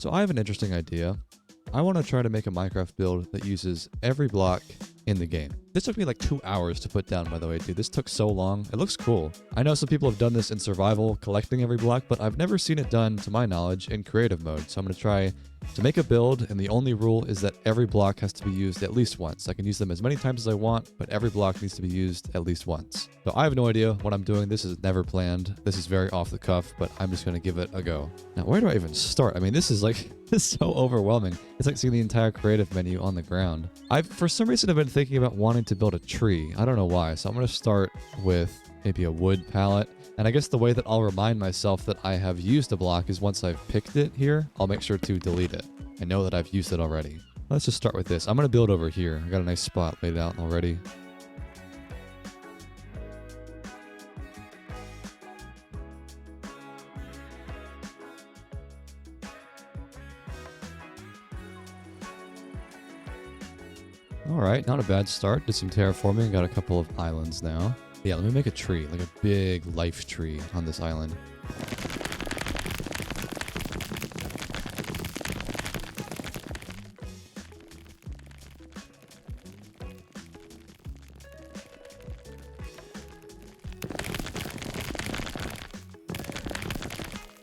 So I have an interesting idea. I want to try to make a Minecraft build that uses every block in the game. This took me like 2 hours to put down, by the way, dude. This took so long. It looks cool. I know some people have done this in survival, collecting every block, but I've never seen it done, to my knowledge, in creative mode. So I'm going to try to make a build, and the only rule is that every block has to be used at least once. I can use them as many times as I want, but every block needs to be used at least once. So I have no idea what I'm doing. This is never planned. This is very off the cuff, but I'm just going to give it a go. Now, where do I even start? I mean, this is like, this is so overwhelming. It's like seeing the entire creative menu on the ground. For some reason, I've been thinking about wanting to build a tree. I don't know why. So I'm going to start with maybe a wood pallet. And I guess the way that I'll remind myself that I have used a block is once I've picked it here, I'll make sure to delete it. I know that I've used it already. Let's just start with this. I'm going to build over here. I got a nice spot laid out already. All right, not a bad start. Did some terraforming. Got a couple of islands now. Yeah, let me make a tree, like a big life tree on this island.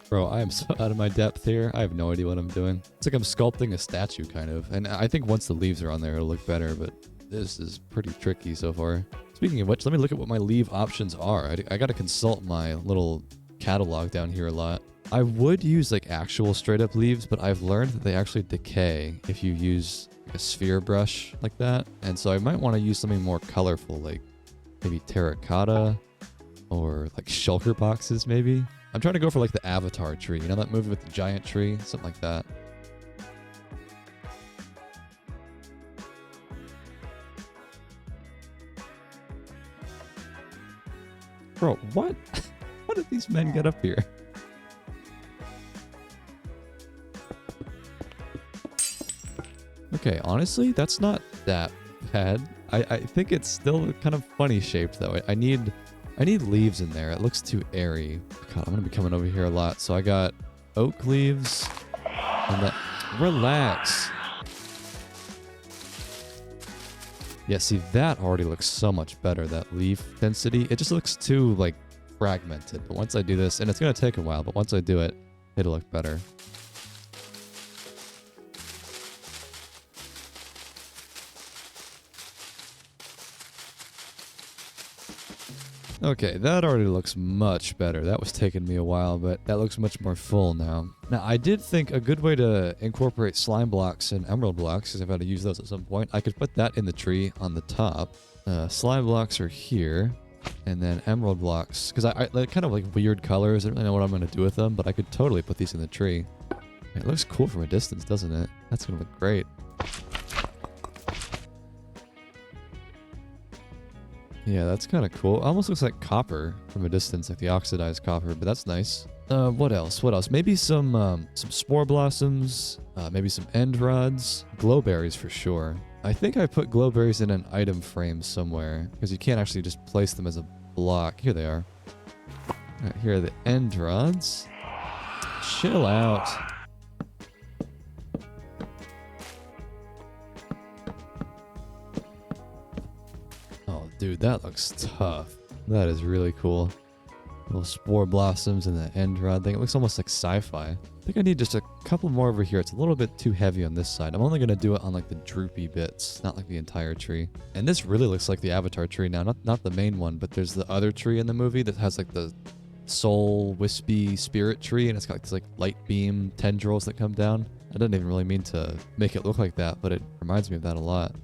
Bro, I am so out of my depth here. I have no idea what I'm doing. It's like I'm sculpting a statue, kind of. And I think once the leaves are on there, it'll look better, but this is pretty tricky so far. Speaking of which, let me look at what my leave options are. I got to consult my little catalog down here a lot. I would use like actual straight up leaves, but I've learned that they actually decay if you use like a sphere brush like that. And so I might want to use something more colorful, like maybe terracotta or like shulker boxes maybe. I'm trying to go for like the Avatar tree. You know that movie with the giant tree? Something like that. Bro, what? How did these men get up here? Okay, honestly, that's not that bad. I think it's still kind of funny shaped though. I need leaves in there. It looks too airy. God, I'm gonna be coming over here a lot. So I got oak leaves and that. Relax. Yeah, see, that already looks so much better, that leaf density. It just looks too, like, fragmented. But once I do this, and it's going to take a while, but once I do it, it'll look better. Okay, that already looks much better. That was taking me a while, but that looks much more full now. Now, I did think a good way to incorporate slime blocks and emerald blocks, because I've had to use those at some point, I could put that in the tree on the top. Slime blocks are here, and then emerald blocks, because they're kind of like weird colors. I don't really know what I'm going to do with them, but I could totally put these in the tree. It looks cool from a distance, doesn't it? That's going to look great. Yeah, that's kind of cool. Almost looks like copper from a distance, like the oxidized copper, but that's nice. What else? What else? Maybe some spore blossoms, maybe some end rods, glowberries for sure. I think I put glowberries in an item frame somewhere, because you can't actually just place them as a block. Here they are. All right, here are the end rods. Chill out. Dude, that looks tough. That is really cool. Little spore blossoms and the end rod thing. It looks almost like sci-fi. I think I need just a couple more over here. It's a little bit too heavy on this side. I'm only going to do it on like the droopy bits, not like the entire tree. And this really looks like the Avatar tree now. Not the main one, but there's the other tree in the movie that has like the soul wispy spirit tree, and it's got like, these like light beam tendrils that come down. I didn't even really mean to make it look like that, but it reminds me of that a lot.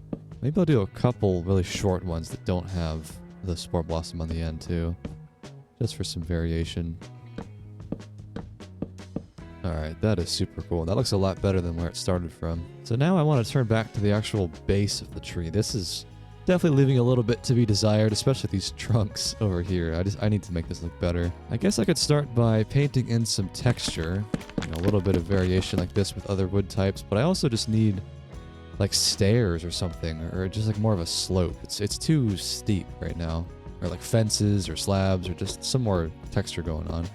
Maybe I'll do a couple really short ones that don't have the spore blossom on the end too. Just for some variation. Alright, that is super cool. That looks a lot better than where it started from. So now I want to turn back to the actual base of the tree. This is definitely leaving a little bit to be desired, especially these trunks over here. I need to make this look better. I guess I could start by painting in some texture. You know, a little bit of variation like this with other wood types, but I also just need like stairs or something, or just like more of a slope. It's too steep right now. Or like fences or slabs, or just some more texture going on.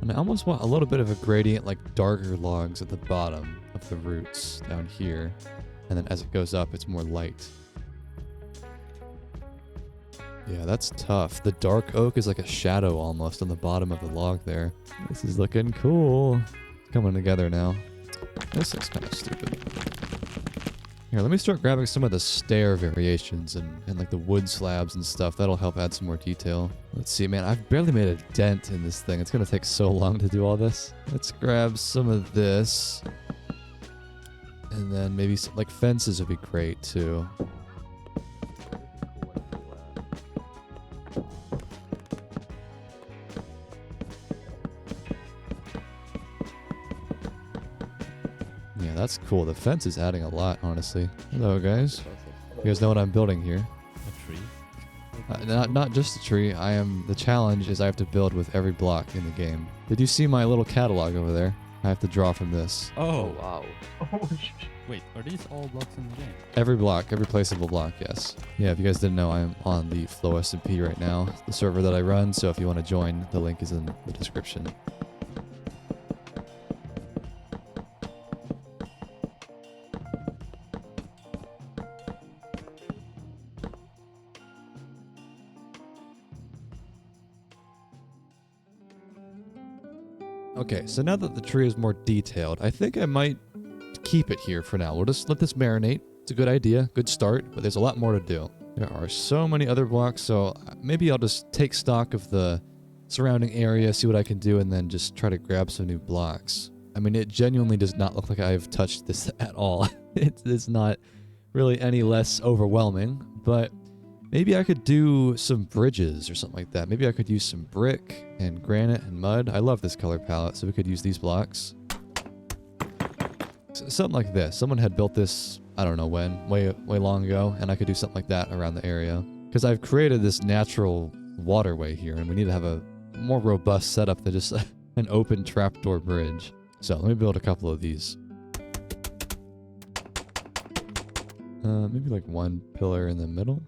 And I almost want a little bit of a gradient, like darker logs at the bottom of the roots down here. And then as it goes up, it's more light. Yeah, that's tough. The dark oak is like a shadow almost on the bottom of the log there. This is looking cool. It's coming together now. This looks kind of stupid. Here, let me start grabbing some of the stair variations and like the wood slabs and stuff. That'll help add some more detail. Let's see, man. I've barely made a dent in this thing. It's going to take so long to do all this. Let's grab some of this. And then maybe some, like fences would be great too. Yeah, that's cool. The fence is adding a lot, honestly. Hello, guys. You guys know what I'm building here? A tree? Not just a tree. The challenge is I have to build with every block in the game. Did you see my little catalog over there? I have to draw from this. Oh, wow. wait, are these all blocks in the game? Every block, every placeable block, yes. Yeah, if you guys didn't know, I'm on the flowstate right now, the server that I run, so if you want to join, the link is in the description. Okay, so now that the tree is more detailed, I think I might keep it here for now. We'll just let this marinate. It's a good idea, good start, but there's a lot more to do. There are so many other blocks, so maybe I'll just take stock of the surrounding area, see what I can do, and then just try to grab some new blocks. I mean, it genuinely does not look like I've touched this at all. It's not really any less overwhelming, but maybe I could do some bridges or something like that. Maybe I could use some brick and granite and mud. I love this color palette, so we could use these blocks. Something like this. Someone had built this, I don't know when, way long ago, and I could do something like that around the area. Because I've created this natural waterway here, and we need to have a more robust setup than just an open trapdoor bridge. So let me build a couple of these. Maybe like one pillar in the middle.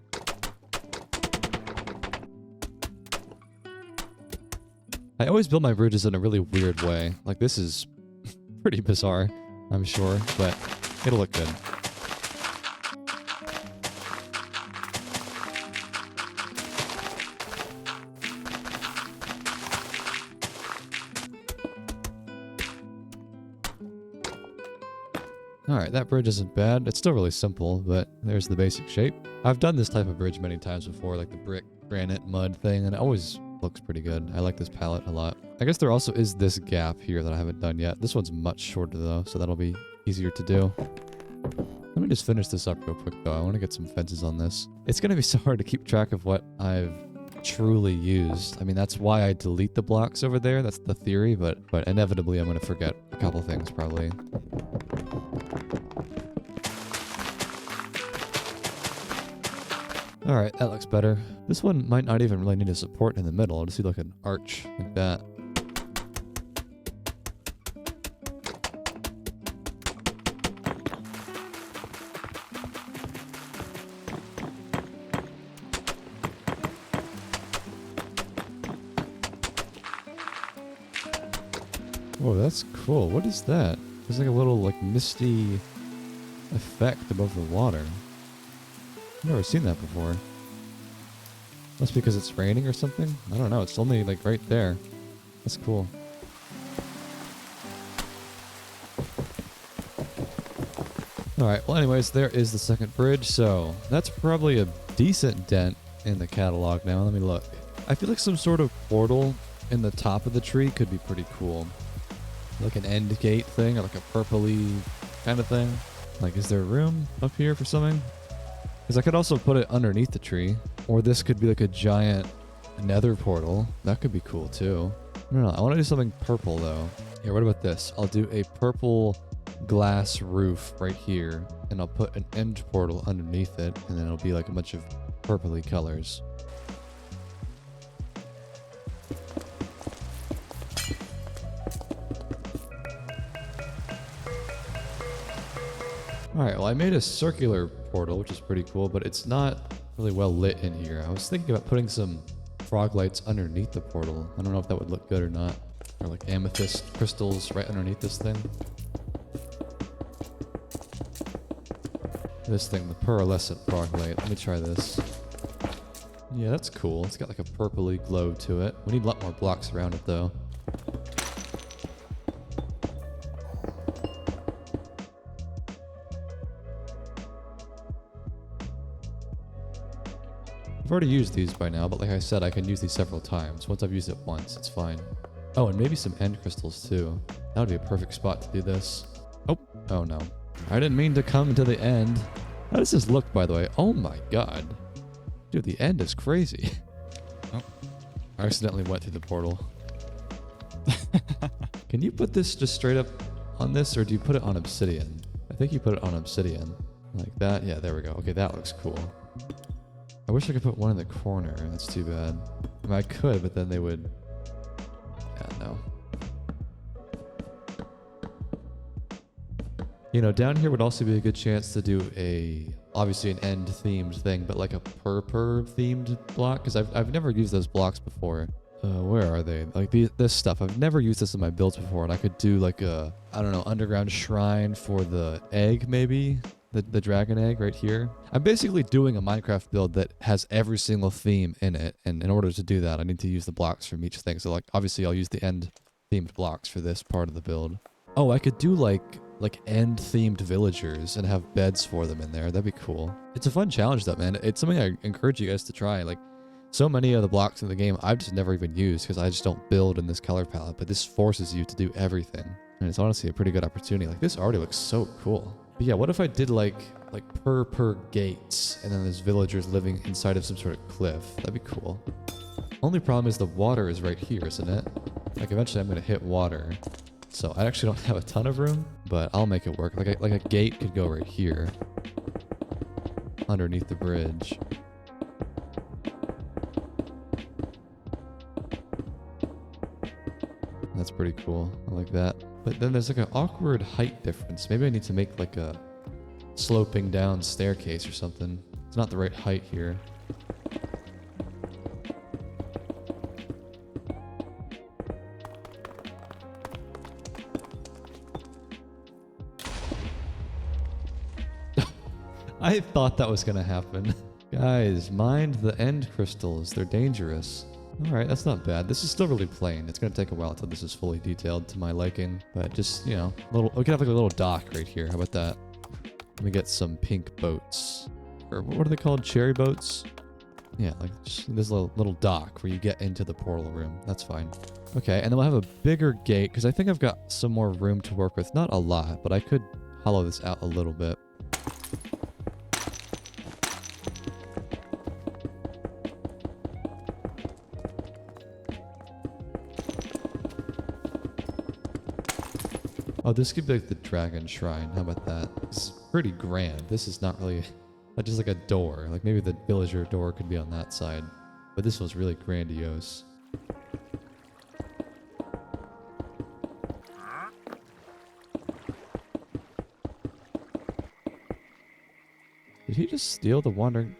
I always build my bridges in a really weird way. Like, this is pretty bizarre, I'm sure, but it'll look good. Alright, that bridge isn't bad. It's still really simple, but there's the basic shape. I've done this type of bridge many times before, like the brick, granite, mud thing, and it always looks pretty good. I like this palette a lot. I guess there also is this gap here that I haven't done yet. This one's much shorter though, so that'll be easier to do. Let me just finish this up real quick though. I want to get some fences on this. It's going to be so hard to keep track of what I've truly used. I mean, that's why I delete the blocks over there. That's the theory, but inevitably I'm going to forget a couple things probably. Alright, that looks better. This one might not even really need a support in the middle. I'll just do like an arch like that. Whoa, that's cool. What is that? There's like a little like misty effect above the water. I've never seen that before. Must be because it's raining or something? I don't know. It's only like right there. That's cool. Alright, well anyways, there is the second bridge. So that's probably a decent dent in the catalog now. Let me look. I feel like some sort of portal in the top of the tree could be pretty cool. Like an end gate thing or like a purpley kind of thing. Like, is there room up here for something? Because I could also put it underneath the tree. Or this could be like a giant nether portal. That could be cool too. I don't know. I want to do something purple though. Here, what about this? I'll do a purple glass roof right here. And I'll put an end portal underneath it. And then it'll be like a bunch of purpley colors. Alright, well I made a circular portal, which is pretty cool, but it's not really well lit in here. I was thinking about putting some frog lights underneath the portal. I don't know if that would look good or not. Or like amethyst crystals right underneath this thing. This thing, the pearlescent perlite. Let me try this. Yeah, that's cool. It's got like a purpley glow to it. We need a lot more blocks around it though. I've already used these by now, but like I said, I can use these several times. Once I've used it once, it's fine. Oh, and maybe some end crystals too. That would be a perfect spot to do this. Oh no. I didn't mean to come to the end. How does this look, by the way? Oh my god. Dude, the end is crazy. Oh. I accidentally went through the portal. Can you put this just straight up on this, or do you put it on obsidian? I think you put it on obsidian. Like that? Yeah, there we go. Okay, that looks cool. I wish I could put one in the corner. That's too bad. I mean, I could, but then they would... Yeah, no. You know, down here would also be a good chance to do obviously an end themed thing, but like a purpur themed block, because I've never used those blocks before. Where are they? Like this stuff. I've never used this in my builds before, and I could do like a, I don't know, underground shrine for the egg maybe? The dragon egg right here. I'm basically doing a Minecraft build that has every single theme in it, and in order to do that, I need to use the blocks from each thing. So like, obviously I'll use the end themed blocks for this part of the build. Oh, I could do like end themed villagers and have beds for them in there. That'd be cool. It's a fun challenge though, man. It's something I encourage you guys to try. Like, so many of the blocks in the game I've just never even used because I just don't build in this color palette, but this forces you to do everything. And it's honestly a pretty good opportunity. Like, this already looks so cool. But yeah, what if I did like per gates, and then there's villagers living inside of some sort of cliff? That'd be cool. Only problem is the water is right here, isn't it? Like, eventually I'm gonna hit water. So I actually don't have a ton of room, but I'll make it work. Like a gate could go right here, underneath the bridge. That's pretty cool. I like that. But then there's like an awkward height difference. Maybe I need to make like a sloping down staircase or something. It's not the right height here. I thought that was gonna happen. Guys, mind the end crystals. They're dangerous. Alright, that's not bad. This is still really plain. It's gonna take a while until this is fully detailed to my liking. But just, you know, we can have like a little dock right here. How about that? Let me get some pink boats. Or what are they called? Cherry boats? Yeah, like just this little dock where you get into the portal room. That's fine. Okay, and then we'll have a bigger gate, because I think I've got some more room to work with. Not a lot, but I could hollow this out a little bit. Oh, this could be like the dragon shrine. How about that? It's pretty grand. This is not really just like a door. Like maybe the villager door could be on that side. But this was really grandiose. Did he just steal the wandering...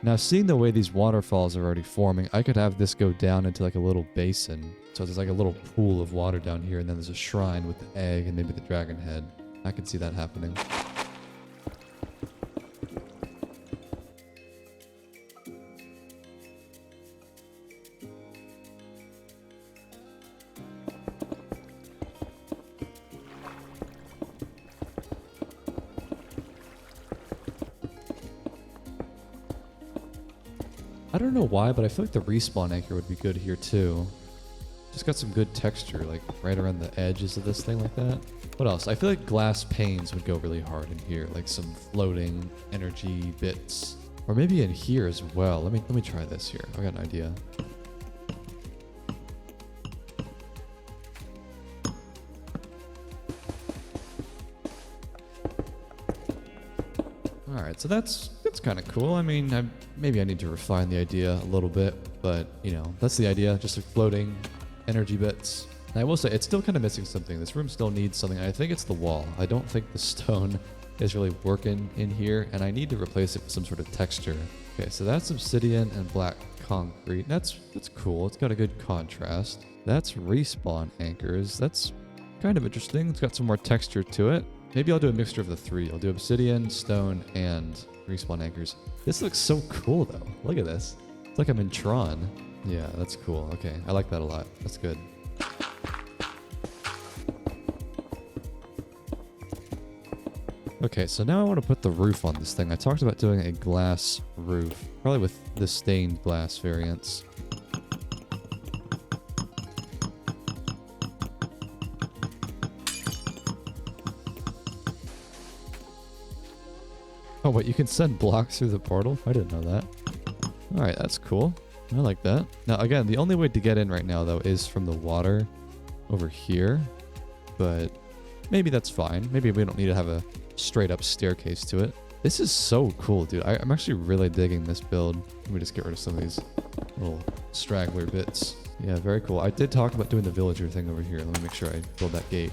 Now, seeing the way these waterfalls are already forming, I could have this go down into like a little basin. So there's like a little pool of water down here, and then there's a shrine with the egg and maybe the dragon head. I could see that happening. I don't know why, but I feel like the respawn anchor would be good here too. Just got some good texture, like right around the edges of this thing like that. What else? I feel like glass panes would go really hard in here, like some floating energy bits. Or maybe in here as well. Let me try this here. I got an idea. Alright, so that's kind of cool. I mean, maybe I need to refine the idea a little bit, but, you know, that's the idea, just like floating energy bits. And I will say, it's still kind of missing something. This room still needs something. I think it's the wall. I don't think the stone is really working in here, and I need to replace it with some sort of texture. Okay, so that's obsidian and black concrete. That's cool. It's got a good contrast. That's respawn anchors. That's kind of interesting. It's got some more texture to it. Maybe I'll do a mixture of the three. I'll do obsidian, stone, and respawn anchors. This looks so cool though. Look at this. It's like I'm in Tron. Yeah, that's cool. Okay, I like that a lot. That's good. Okay, so now I want to put the roof on this thing. I talked about doing a glass roof, probably with the stained glass variants. Oh, wait, you can send blocks through the portal? I didn't know that. Alright, that's cool. I like that. Now, again, the only way to get in right now, though, is from the water over here. But maybe that's fine. Maybe we don't need to have a straight up staircase to it. This is so cool, dude. I'm actually really digging this build. Let me just get rid of some of these little straggler bits. Yeah, very cool. I did talk about doing the villager thing over here. Let me make sure I build that gate.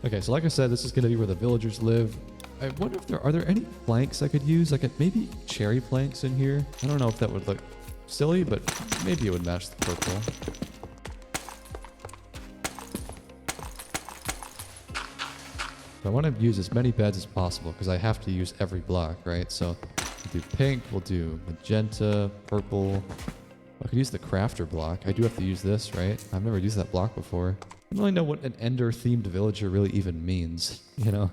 Okay, so like I said, this is going to be where the villagers live. I wonder if are there any planks I could use? Like maybe cherry planks in here? I don't know if that would look silly, but maybe it would match the purple. I want to use as many beds as possible because I have to use every block, right? So we'll do pink, we'll do magenta, purple. I could use the crafter block. I do have to use this, right? I've never used that block before. I don't really know what an ender-themed villager really even means, you know?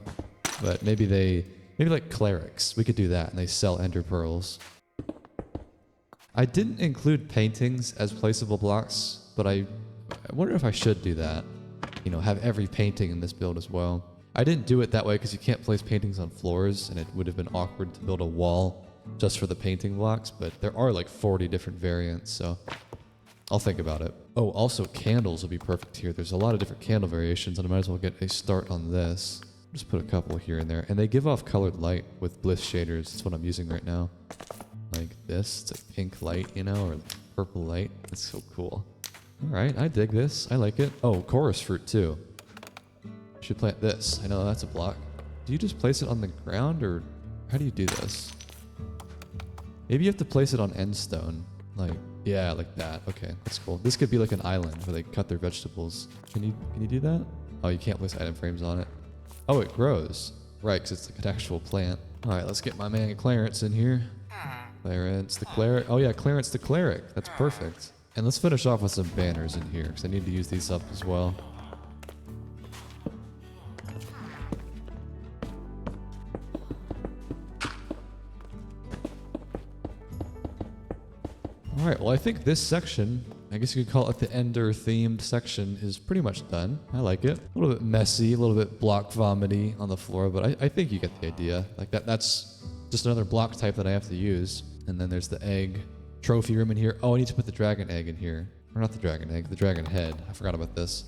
But maybe like clerics. We could do that, and they sell ender pearls. I didn't include paintings as placeable blocks, but I wonder if I should do that. You know, have every painting in this build as well. I didn't do it that way because you can't place paintings on floors, and it would have been awkward to build a wall just for the painting blocks, but there are like 40 different variants, so I'll think about it. Oh, also candles will be perfect here. There's a lot of different candle variations, and I might as well get a start on this. Just put a couple here and there, and they give off colored light with bliss shaders. That's what I'm using right now. Like this, it's like pink light, you know, or purple light. That's so cool. All right, I dig this. I like it. Oh, chorus fruit too. Should plant this. I know that's a block. Do you just place it on the ground, or how do you do this? Maybe you have to place it on end stone. Like, yeah, like that. Okay, that's cool. This could be like an island where they cut their vegetables. Can you do that? Oh, you can't place item frames on it. Oh, it grows. Right, because it's like an actual plant. All right, let's get my man Clarence in here. Clarence the cleric. Oh yeah, Clarence the cleric. That's perfect. And let's finish off with some banners in here, because I need to use these up as well. Alright, well I think this section, I guess you could call it the Ender themed section, is pretty much done. I like it. A little bit messy, a little bit block vomity on the floor, but I think you get the idea. Like that's just another block type that I have to use. And then there's the egg trophy room in here. Oh, I need to put the dragon egg in here. Or not the dragon egg, the dragon head. I forgot about this.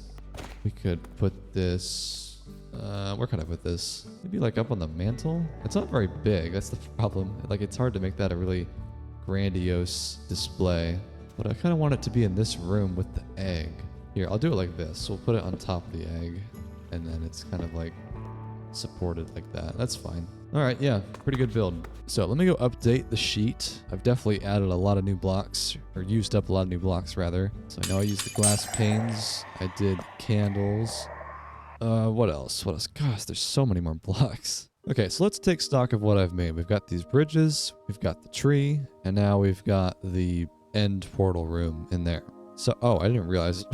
We could put this, where can I put this? Maybe like up on the mantle? It's not very big, that's the problem. Like it's hard to make that a really grandiose display, but I kind of want it to be in this room with the egg. Here, I'll do it like this. We'll put it on top of the egg, and then it's kind of like supported like that. That's fine. All right, yeah, pretty good build. So let me go update the sheet. I've definitely added a lot of new blocks, or used up a lot of new blocks rather. So I know I used the glass panes. I did candles. What else? What else? Gosh, there's so many more blocks. Okay, so let's take stock of what I've made. We've got these bridges, we've got the tree, and now we've got the end portal room in there. So, oh, I didn't realize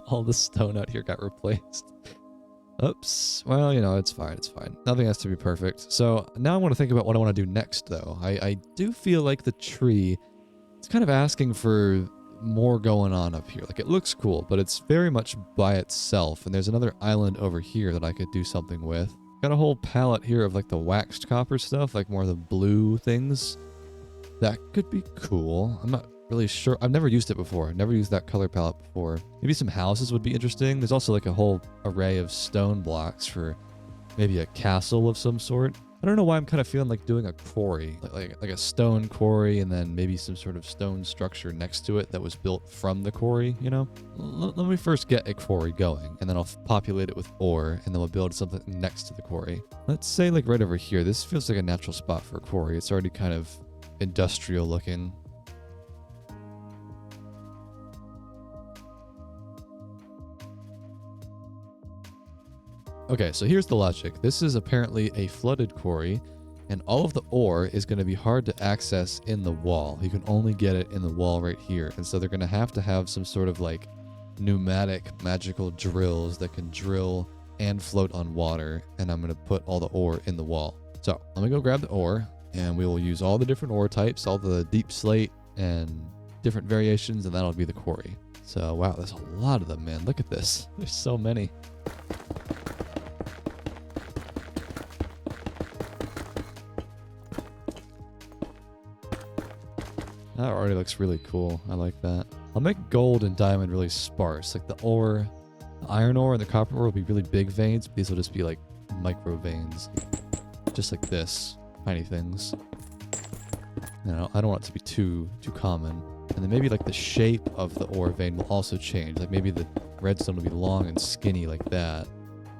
all the stone out here got replaced. Oops. Well, you know, it's fine, it's fine. Nothing has to be perfect. So now I want to think about what I want to do next, though. I do feel like the tree, it's kind of asking for more going on up here. Like, it looks cool, but it's very much by itself, and there's another island over here that I could do something with. Got a whole palette here of like the waxed copper stuff, like more of the blue things. That could be cool. I'm not really sure. I've never used it before. I've never used that color palette before. Maybe some houses would be interesting. There's also like a whole array of stone blocks for maybe a castle of some sort. I don't know why I'm kind of feeling like doing a quarry, like a stone quarry, and then maybe some sort of stone structure next to it that was built from the quarry, you know? Let me first get a quarry going, and then I'll populate it with ore, and then we'll build something next to the quarry. Let's say like right over here. This feels like a natural spot for a quarry. It's already kind of industrial looking. Okay, so here's the logic. This is apparently a flooded quarry, and all of the ore is going to be hard to access in the wall. You can only get it in the wall right here. And so they're going to have some sort of like pneumatic magical drills that can drill and float on water. And I'm going to put all the ore in the wall. So let me go grab the ore, and we will use all the different ore types, all the deep slate and different variations, and that'll be the quarry. So wow, there's a lot of them, man. Look at this. There's so many. That already looks really cool. I like that. I'll make gold and diamond really sparse. Like the ore, the iron ore and the copper ore will be really big veins, but these will just be like micro veins. Just like this. Tiny things. You know, I don't want it to be too common. And then maybe like the shape of the ore vein will also change. Like maybe the redstone will be long and skinny like that.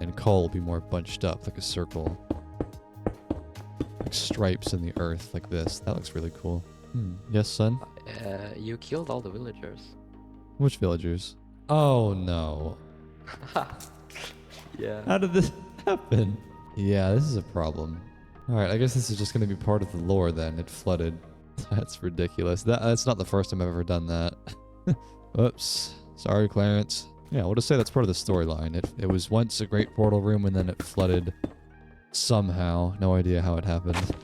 And coal will be more bunched up like a circle. Like stripes in the earth like this. That looks really cool. Yes, son? You killed all the villagers. Which villagers? Oh, no. Yeah. How did this happen? Yeah, this is a problem. Alright, I guess this is just going to be part of the lore then. It flooded. That's ridiculous. That's not the first time I've ever done that. Whoops. Sorry, Clarence. Yeah, we'll just say that's part of the storyline. It was once a great portal room and then it flooded somehow. No idea how it happened.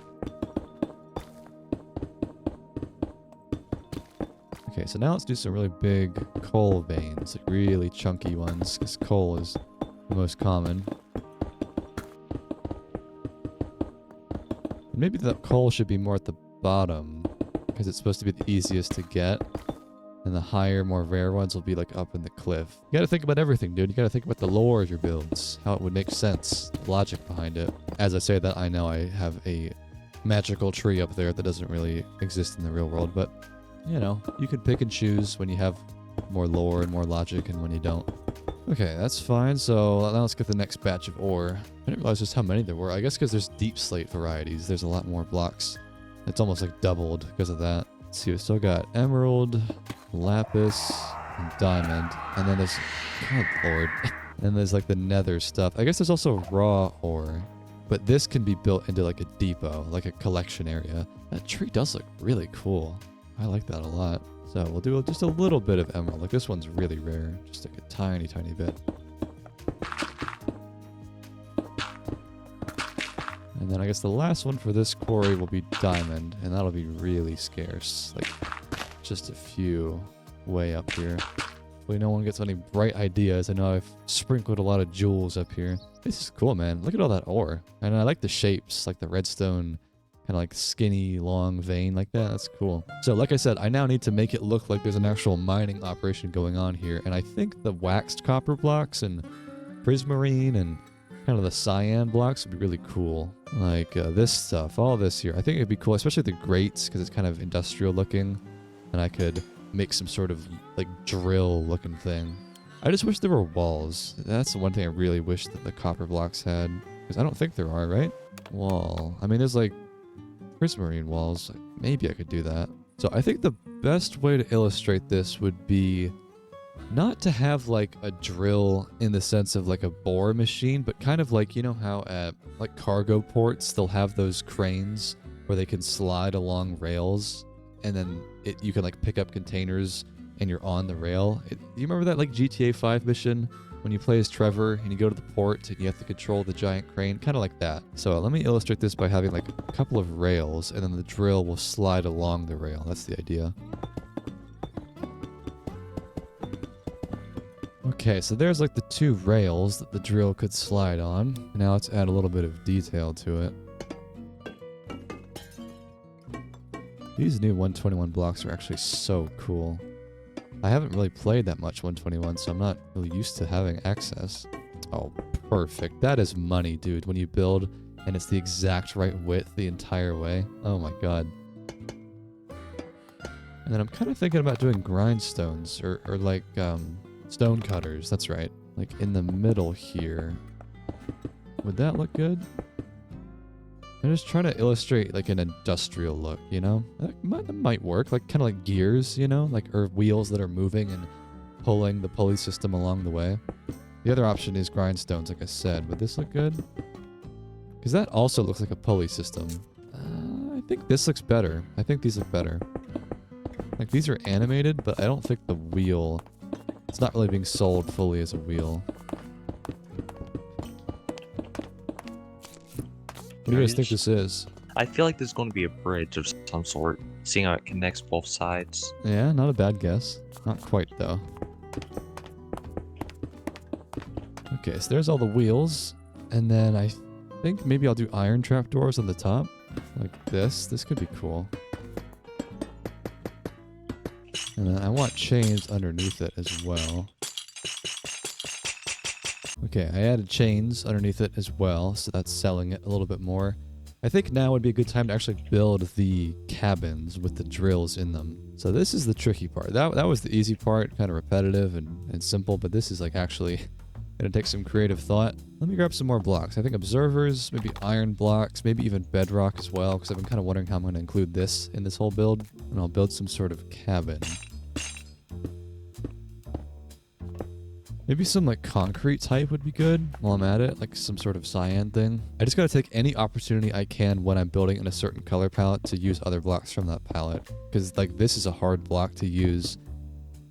Okay, so now let's do some really big coal veins, like really chunky ones, because coal is the most common. And maybe the coal should be more at the bottom, because it's supposed to be the easiest to get, and the higher, more rare ones will be like up in the cliff. You gotta think about everything, dude. You gotta think about the lore of your builds, how it would make sense, the logic behind it. As I say that, I know I have a magical tree up there that doesn't really exist in the real world, but you know, you can pick and choose when you have more lore and more logic and when you don't. Okay, that's fine. So now let's get the next batch of ore. I didn't realize just how many there were. I guess because there's deep slate varieties, there's a lot more blocks. It's almost like doubled because of that. Let's see, we still got emerald, lapis, and diamond. And then there's, God lord. And there's like the nether stuff. I guess there's also raw ore. But this can be built into like a depot, like a collection area. That tree does look really cool. I like that a lot. So we'll do just a little bit of emerald. Like this one's really rare. Just like a tiny, tiny bit. And then I guess the last one for this quarry will be diamond. And that'll be really scarce. Like just a few way up here. Hopefully no one gets any bright ideas. I know I've sprinkled a lot of jewels up here. This is cool, man. Look at all that ore. And I like the shapes, like the redstone kind of like skinny, long vein like that. That's cool. So like I said, I now need to make it look like there's an actual mining operation going on here. And I think the waxed copper blocks and prismarine and kind of the cyan blocks would be really cool. Like this stuff, all this here. I think it'd be cool, especially the grates because it's kind of industrial looking. And I could make some sort of like drill looking thing. I just wish there were walls. That's the one thing I really wish that the copper blocks had. Because I don't think there are, right? Wall. I mean, there's like prismarine walls. Maybe I could do that. So I think the best way to illustrate this would be not to have like a drill in the sense of like a bore machine, but kind of like, you know how at like cargo ports they'll have those cranes where they can slide along rails and then you can like pick up containers and you're on the rail. Do you remember that like GTA 5 mission when you play as Trevor and you go to the port and you have to control the giant crane? Kind of like that. So let me illustrate this by having like a couple of rails and then the drill will slide along the rail. That's the idea. Okay, so there's like the two rails that the drill could slide on. Now let's add a little bit of detail to it. These new 121 blocks are actually so cool. I haven't really played that much 121, so I'm not really used to having access. Oh, perfect. That is money, dude. When you build and it's the exact right width the entire way. Oh my god. And then I'm kind of thinking about doing grindstones or like stone cutters. That's right. Like in the middle here. Would that look good? I'm just trying to illustrate like an industrial look, you know? That might work. Like kind of like gears, you know? Like or wheels that are moving and pulling the pulley system along the way. The other option is grindstones, like I said. Would this look good? Because that also looks like a pulley system. I think this looks better. I think these look better. Like these are animated, but I don't think the wheel... It's not really being sold fully as a wheel. What do you guys think this is? I feel like there's going to be a bridge of some sort, seeing how it connects both sides. Yeah, not a bad guess. Not quite, though. Okay, so there's all the wheels. And then I think maybe I'll do iron trapdoors on the top. Like this. This could be cool. And then I want chains underneath it as well. Okay, I added chains underneath it as well, so that's selling it a little bit more. I think now would be a good time to actually build the cabins with the drills in them. So this is the tricky part. That was the easy part, kind of repetitive and simple, but this is like actually gonna take some creative thought. Let me grab some more blocks. I think observers, maybe iron blocks, maybe even bedrock as well, because I've been kind of wondering how I'm going to include this in this whole build, and I'll build some sort of cabin. Maybe some like concrete type would be good while I'm at it, like some sort of cyan thing. I just gotta take any opportunity I can when I'm building in a certain color palette to use other blocks from that palette. Because like this is a hard block to use,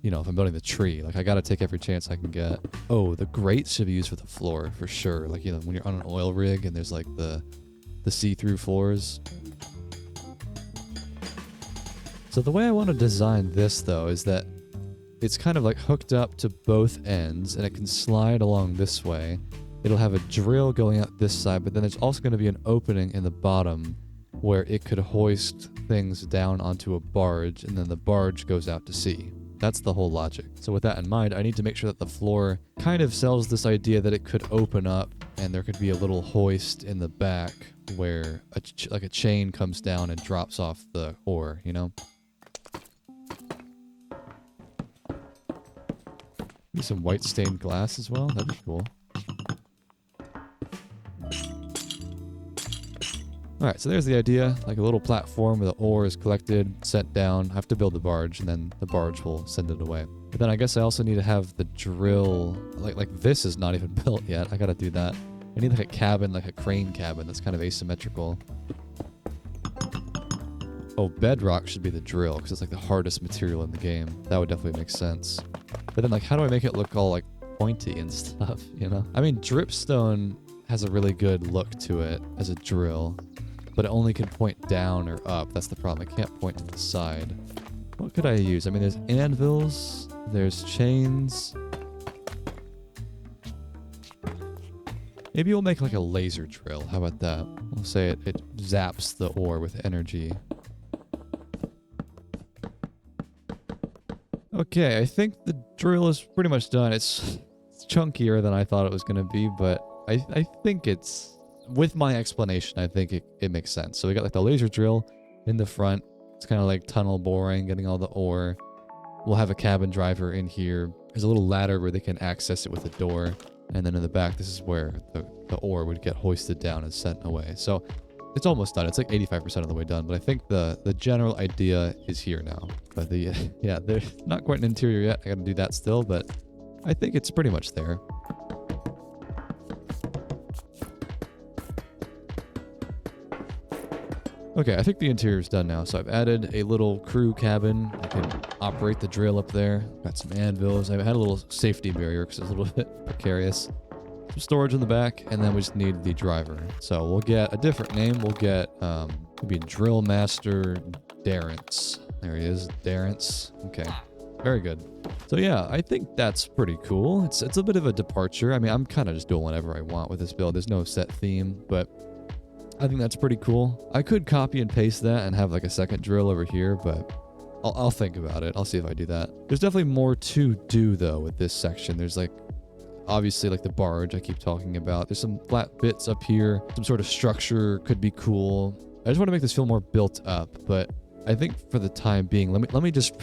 you know, if I'm building the tree. Like I gotta take every chance I can get. Oh, the grates should be used for the floor for sure. Like, you know, when you're on an oil rig and there's like the see-through floors. So the way I want to design this though is that it's kind of like hooked up to both ends and it can slide along this way. It'll have a drill going out this side, but then there's also going to be an opening in the bottom where it could hoist things down onto a barge, and then the barge goes out to sea. That's the whole logic. So with that in mind, I need to make sure that the floor kind of sells this idea that it could open up and there could be a little hoist in the back where like a chain comes down and drops off the ore, you know? Maybe some white stained glass as well. That'd be cool. Alright, so there's the idea. Like a little platform where the ore is collected, sent down. I have to build the barge, and then the barge will send it away. But then I guess I also need to have the drill... Like this is not even built yet. I gotta do that. I need like a cabin, like a crane cabin that's kind of asymmetrical. Oh, bedrock should be the drill, because it's like the hardest material in the game. That would definitely make sense. But then, like, how do I make it look all, like, pointy and stuff, you know? I mean, dripstone has a really good look to it as a drill, but it only can point down or up. That's the problem. It can't point to the side. What could I use? I mean, there's anvils, there's chains. Maybe we'll make, like, a laser drill. How about that? We'll say it zaps the ore with energy. Okay, I think the drill is pretty much done. It's chunkier than I thought it was going to be, but I think it's... With my explanation, I think it makes sense. So we got like the laser drill in the front. It's kind of like tunnel boring, getting all the ore. We'll have a cabin driver in here. There's a little ladder where they can access it with a door. And then in the back, this is where the ore would get hoisted down and sent away. So it's almost done. It's like 85% of the way done, but I think the general idea is here now. But yeah, there's not quite an interior yet. I gotta do that still, but I think it's pretty much there. Okay, I think the interior is done now. So I've added a little crew cabin. I can operate the drill up there. Got some anvils. I've had a little safety barrier because it's a little bit precarious. Some storage in the back, and then we just need the driver. So we'll get a different name. We'll get maybe Drill Master Darrence. There he is, Darrence. Okay, very good. So yeah, I think that's pretty cool. It's a bit of a departure. I mean, I'm kind of just doing whatever I want with this build. There's no set theme, but I think that's pretty cool. I could copy and paste that and have like a second drill over here, but I'll think about it. I'll see if I do that. There's definitely more to do though with this section. There's like obviously like the barge I keep talking about. There's some flat bits up here. Some sort of structure could be cool. I just want to make this feel more built up, but I think for the time being, let me just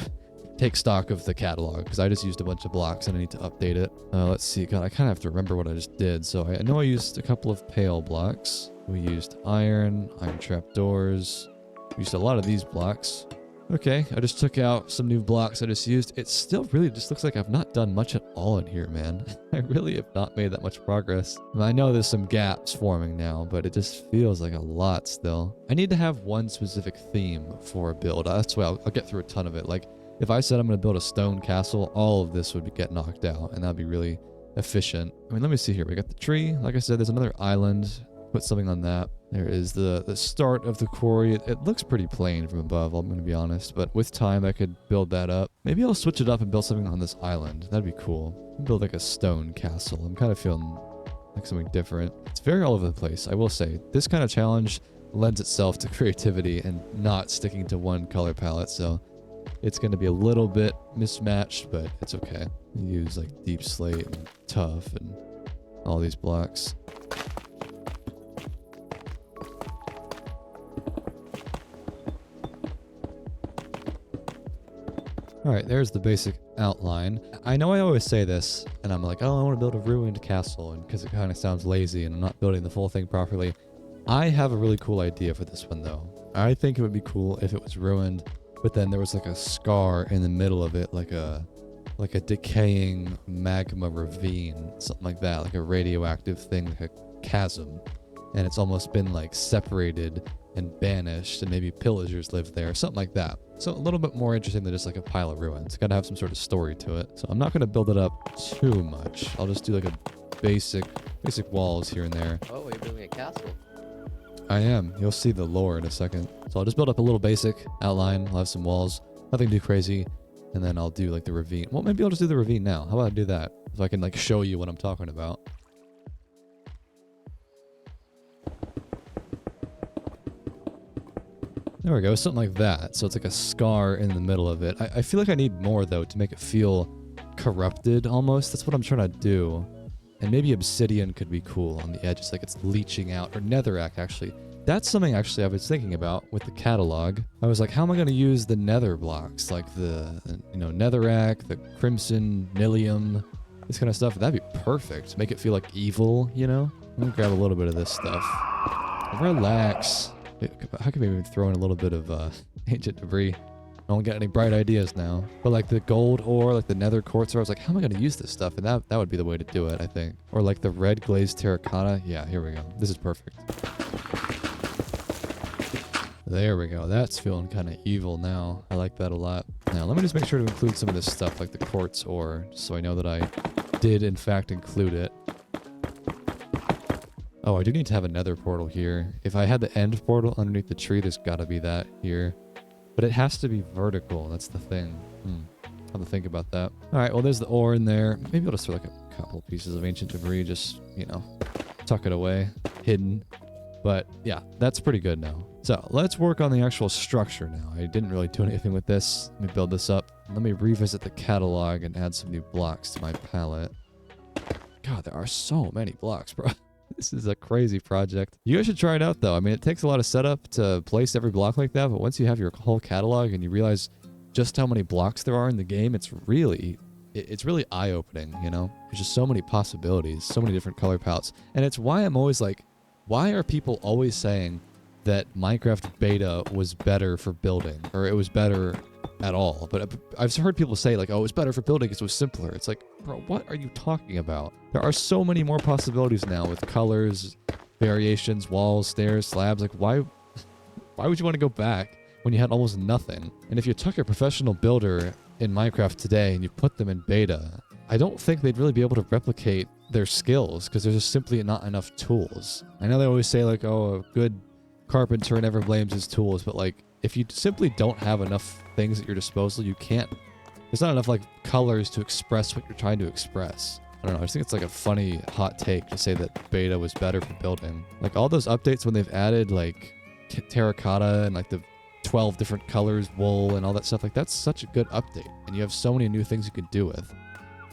take stock of the catalog because I just used a bunch of blocks and I need to update it. Let's see. God, I kind of have to remember what I just did. So I know I used a couple of pale blocks. We used iron trapdoors. We used a lot of these blocks. Okay, I just took out some new blocks I just used. It still really just looks like I've not done much at all in here, man. I really have not made that much progress. I know there's some gaps forming now, but it just feels like a lot still. I need to have one specific theme for a build. That's why I'll get through a ton of it. Like, if I said I'm going to build a stone castle, all of this would get knocked out, and that'd be really efficient. I mean, let me see here. We got the tree. Like I said, there's another island. Put something on that. There is the start of the quarry. It looks pretty plain from above, I'm going to be honest. But with time, I could build that up. Maybe I'll switch it up and build something on this island. That'd be cool. Build like a stone castle. I'm kind of feeling like something different. It's very all over the place, I will say. This kind of challenge lends itself to creativity and not sticking to one color palette. So it's going to be a little bit mismatched, but it's okay. Use like deep slate and tough and all these blocks. All right, there's the basic outline. I know I always say this, and I'm like, oh, I want to build a ruined castle, and because it kind of sounds lazy and I'm not building the full thing properly. I have a really cool idea for this one, though. I think it would be cool if it was ruined, but then there was like a scar in the middle of it, like a decaying magma ravine, something like that, like a radioactive thing, like a chasm, and it's almost been like separated and banished, and maybe pillagers live there, something like that. So a little bit more interesting than just like a pile of ruins. Gotta have some sort of story to it. So I'm not gonna build it up too much. I'll just do like a basic walls here and there. Oh, you're building a castle. I am. You'll see the lore in a second. So I'll just build up a little basic outline. I'll have some walls, nothing too crazy, and then I'll do like the ravine. Well, maybe I'll just do the ravine now. How about I do that? So I can like show you what I'm talking about. There we go, something like that. So it's like a scar in the middle of it. I feel like I need more, though, to make it feel corrupted, almost. That's what I'm trying to do. And maybe obsidian could be cool on the edges, like it's leaching out. Or netherrack, actually. That's something, actually, I was thinking about with the catalog. I was like, how am I going to use the nether blocks? Like the, netherrack, the crimson, nilium, this kind of stuff. That'd be perfect. Make it feel like evil, you know? Let me grab a little bit of this stuff. Relax. How can we even throw in a little bit of ancient debris? I don't get any bright ideas now. But like the gold ore, like the nether quartz ore, I was like, how am I going to use this stuff? And that would be the way to do it, I think. Or like the red glazed terracotta. Yeah, here we go. This is perfect. There we go. That's feeling kind of evil now. I like that a lot. Now, let me just make sure to include some of this stuff, like the quartz ore, so I know that I did, in fact, include it. Oh, I do need to have a nether portal here. If I had the end portal underneath the tree, there's got to be that here. But it has to be vertical. That's the thing. I'll have to think about that. All right, well, there's the ore in there. Maybe I'll just throw like a couple pieces of ancient debris, just, tuck it away, hidden. But yeah, that's pretty good now. So let's work on the actual structure now. I didn't really do anything with this. Let me build this up. Let me revisit the catalog and add some new blocks to my palette. God, there are so many blocks, bro. This is a crazy project. You guys should try it out, though. I mean, it takes a lot of setup to place every block like that, but once you have your whole catalog and you realize just how many blocks there are in the game, it's really eye-opening, There's just so many possibilities, so many different color palettes. And it's why I'm always like, why are people always saying that Minecraft beta was better for building, or it was better at all? But I've heard people say like, oh, it's better for building because it was simpler. It's like, bro, what are you talking about? There are so many more possibilities now with colors, variations, walls, stairs, slabs. Like, why would you want to go back when you had almost nothing? And if you took a professional builder in Minecraft today and you put them in beta, I don't think they'd really be able to replicate their skills because there's just simply not enough tools. I know they always say like, oh, a good carpenter never blames his tools, but like, if you simply don't have enough things at your disposal, you can't. There's not enough like colors to express what you're trying to express. I don't know. I just think it's like a funny hot take to say that beta was better for building. Like all those updates when they've added like terracotta and like the 12 different colors, wool and all that stuff. Like that's such a good update. And you have so many new things you could do with.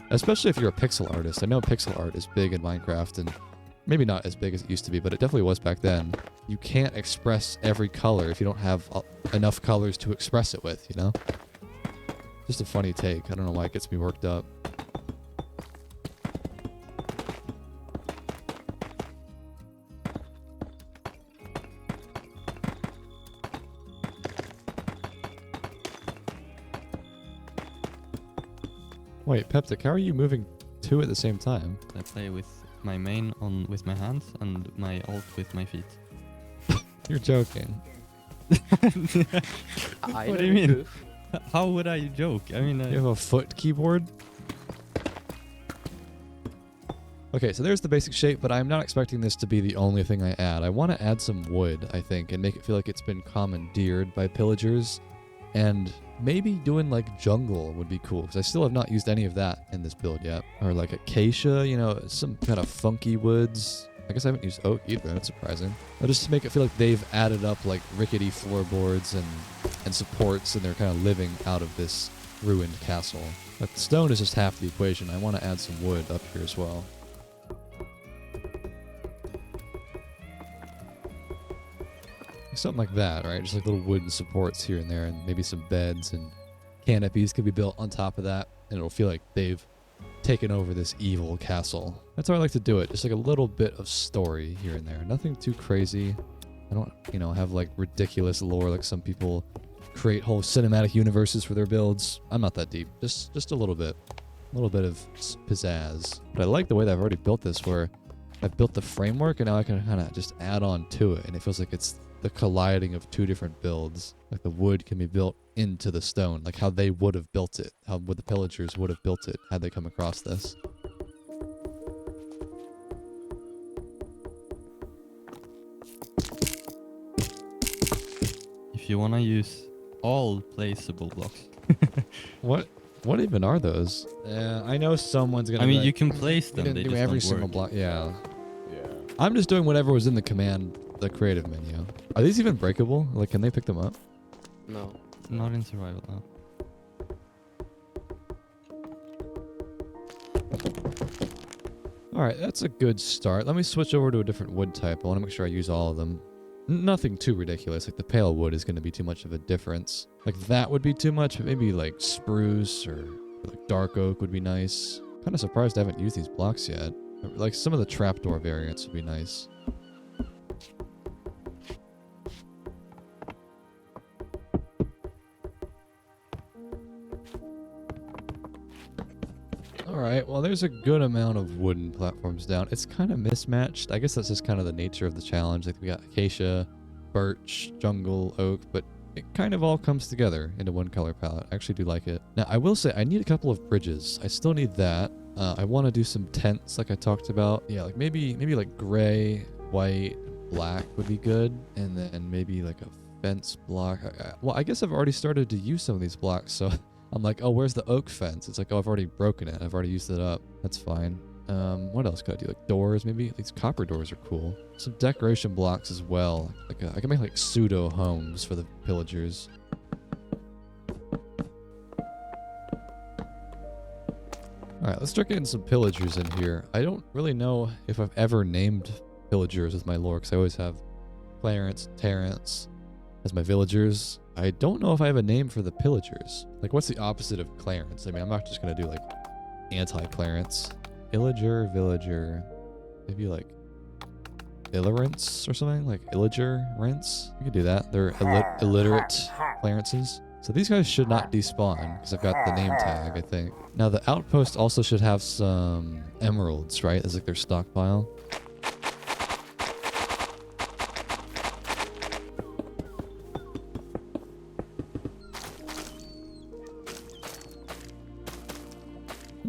Especially if you're a pixel artist. I know pixel art is big in Minecraft, and maybe not as big as it used to be, but it definitely was back then. You can't express every color if you don't have enough colors to express it with, you know? Just a funny take. I don't know why it gets me worked up. Wait, Peptic, how are you moving two at the same time? I play with my main on with my hands and my alt with my feet. You're joking. What do you mean? How would I joke? I mean, You have a foot keyboard? Okay, so there's the basic shape, but I'm not expecting this to be the only thing I add. I want to add some wood, I think, and make it feel like it's been commandeered by pillagers. And maybe doing like jungle would be cool, because I still have not used any of that in this build yet. Or like acacia, you know, some kind of funky woods. I guess I haven't used oak either, that's surprising. But just to make it feel like they've added up like rickety floorboards and supports, and they're kind of living out of this ruined castle. But the stone is just half the equation. I want to add some wood up here as well. Something like that, right? Just like little wooden supports here and there, and maybe some beds and canopies could be built on top of that, and it'll feel like they've taken over this evil castle. That's how I like to do it. Just like a little bit of story here and there. Nothing too crazy. I don't, you know, have like ridiculous lore like some people create whole cinematic universes for their builds. I'm not that deep. Just a little bit. A little bit of pizzazz. But I like the way that I've already built this, where I've built the framework and now I can kind of just add on to it, and it feels like it's the colliding of two different builds. Like the wood can be built into the stone, like how they would have built it, how the pillagers would have built it had they come across this. if you wanna use all placeable blocks. What even are those? Yeah, I know someone's gonna. I be mean, like, you can place "We them. They didn't do just every don't single work. block." Yeah, Yeah. I'm just doing whatever was in the command, the creative menu. Are these even breakable? Like, can they pick them up? No. Not in survival now. All right, that's a good start. Let me switch over to a different wood type. I want to make sure I use all of them. Nothing too ridiculous. Like the pale wood is going to be too much of a difference. Like that would be too much, but maybe like spruce or like dark oak would be nice. Kind of surprised I haven't used these blocks yet. Like some of the trapdoor variants would be nice. Alright, well there's a good amount of wooden platforms down. It's kind of mismatched. I guess that's just kind of the nature of the challenge. Like we got acacia, birch, jungle, oak, but it kind of all comes together into one color palette. I actually do like it. Now I will say I need a couple of bridges. I still need that. I want to do some tents like I talked about. Yeah, like maybe like gray, white, black would be good. And then maybe like a fence block. Well, I guess I've already started to use some of these blocks, so I'm like, oh, where's the oak fence? It's like, oh, I've already broken it. I've already used it up. That's fine. What else could I do? Like doors, maybe? These copper doors are cool. Some decoration blocks as well. Like I can make like pseudo homes for the pillagers. Alright, let's start getting some pillagers in here. I don't really know if I've ever named pillagers with my lore, because I always have Clarence, Terrence as my villagers. I don't know if I have a name for the pillagers. Like, what's the opposite of Clarence? I mean, I'm not just gonna do like anti-Clarence. Illager, villager, maybe like Illerance or something, like Illager rents. We could do that. They're illiterate Clarences. So these guys should not despawn because I've got the name tag, I think. Now the outpost also should have some emeralds, right? As like their stockpile.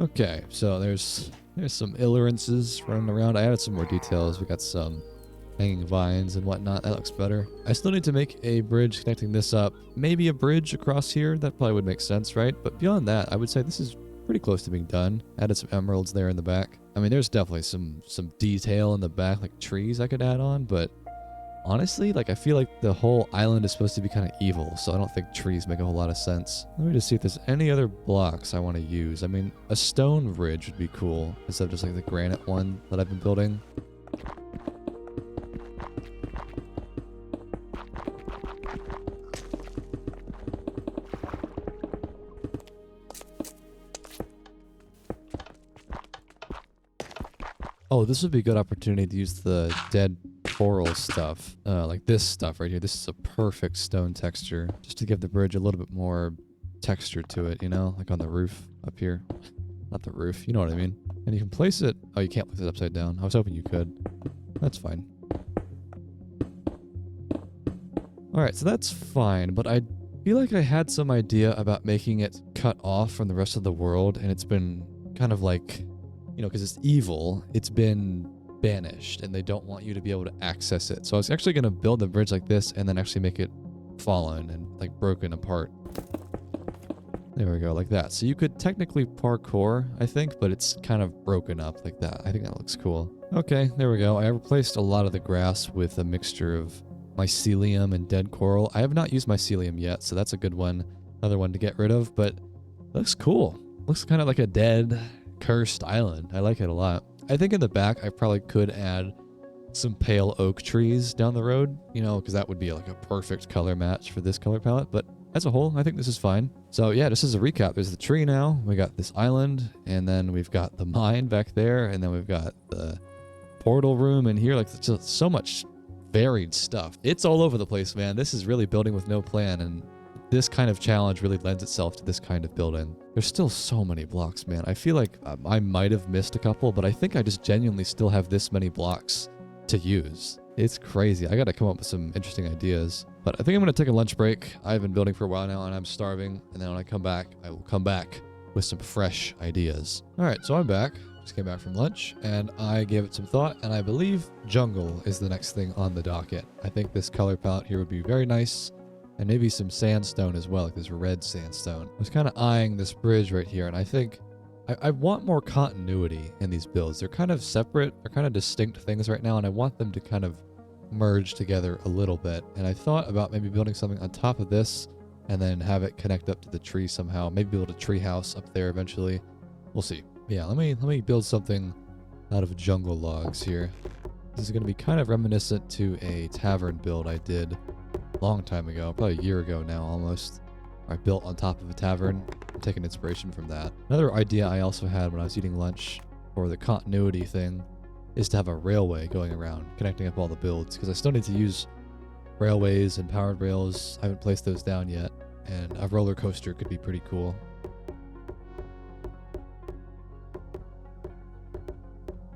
Okay, so there's some Illerances running around. I added some more details. We got some hanging vines and whatnot. That looks better. I still need to make a bridge connecting this up. Maybe a bridge across here. That probably would make sense, right? But beyond that, I would say this is pretty close to being done. Added some emeralds there in the back. I mean, there's definitely some detail in the back, like trees I could add on, but honestly, like I feel like the whole island is supposed to be kind of evil, so I don't think trees make a whole lot of sense. Let me just see if there's any other blocks I want to use. I mean, a stone bridge would be cool instead of just like the granite one that I've been building. Oh, this would be a good opportunity to use the dead coral stuff, like this stuff right here. This is a perfect stone texture, just to give the bridge a little bit more texture to it, you know, like on the roof up here. Not the roof, you know what I mean. And you can place it. Oh, you can't place it upside down. I was hoping you could. That's fine. All right, so that's fine, but I feel like I had some idea about making it cut off from the rest of the world, and it's been kind of like, you know, because it's evil, it's been banished, and they don't want you to be able to access it. So I was actually going to build a bridge like this and then actually make it fallen and like broken apart. There we go, like that. So you could technically parkour, I think, but it's kind of broken up like that. I think that looks cool. Okay, there we go. I replaced a lot of the grass with a mixture of mycelium and dead coral. I have not used mycelium yet, so that's a good one. Another one to get rid of, but it looks cool. Looks kind of like a dead, cursed island. I like it a lot. I think in the back, I probably could add some pale oak trees down the road, you know, because that would be like a perfect color match for this color palette. But as a whole, I think this is fine. So yeah, just as a recap, there's the tree now. We got this island, and then we've got the mine back there, and then we've got the portal room in here. Like, just so much varied stuff. It's all over the place, man. This is really building with no plan, and this kind of challenge really lends itself to this kind of building. There's still so many blocks, man. I feel like I might have missed a couple, but I think I just genuinely still have this many blocks to use. It's crazy. I got to come up with some interesting ideas. But I think I'm going to take a lunch break. I've been building for a while now, and I'm starving. And then when I come back, I will come back with some fresh ideas. All right, so I'm back. Just came back from lunch, and I gave it some thought, and I believe jungle is the next thing on the docket. I think this color palette here would be very nice. And maybe some sandstone as well, like this red sandstone. I was kind of eyeing this bridge right here, and I think I want more continuity in these builds. They're kind of separate, they're kind of distinct things right now, and I want them to kind of merge together a little bit. And I thought about maybe building something on top of this, and then have it connect up to the tree somehow. Maybe build a tree house up there eventually. We'll see. Yeah, let me build something out of jungle logs here. This is going to be kind of reminiscent to a tavern build I did long time ago, probably a year ago now almost. I built on top of a tavern. I'm taking inspiration from that. Another idea I also had when I was eating lunch for the continuity thing is to have a railway going around, connecting up all the builds, because I still need to use railways and powered rails. I haven't placed those down yet, and a roller coaster could be pretty cool.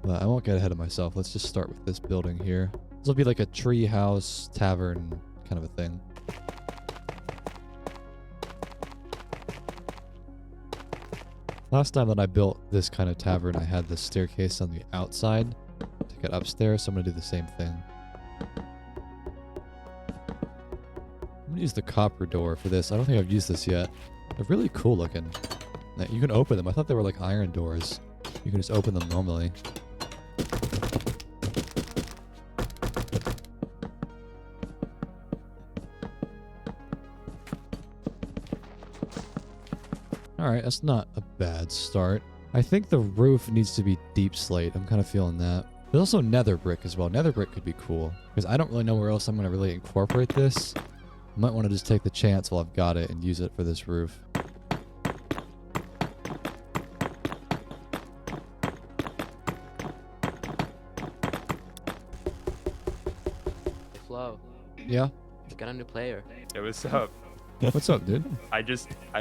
But I won't get ahead of myself. Let's just start with this building here. This will be like a tree house tavern kind of a thing. Last time that I built this kind of tavern, I had the staircase on the outside to get upstairs, so I'm going to do the same thing. I'm going to use the copper door for this. I don't think I've used this yet. They're really cool looking. You can open them. I thought they were like iron doors. You can just open them normally. Alright, that's not a bad start. I think the roof needs to be deep slate. I'm kind of feeling that. There's also nether brick as well. Nether brick could be cool, because I don't really know where else I'm going to really incorporate this. I might want to just take the chance while I've got it and use it for this roof. Flow, Yeah? you got a new player. Hey, what's up? What's up, dude? I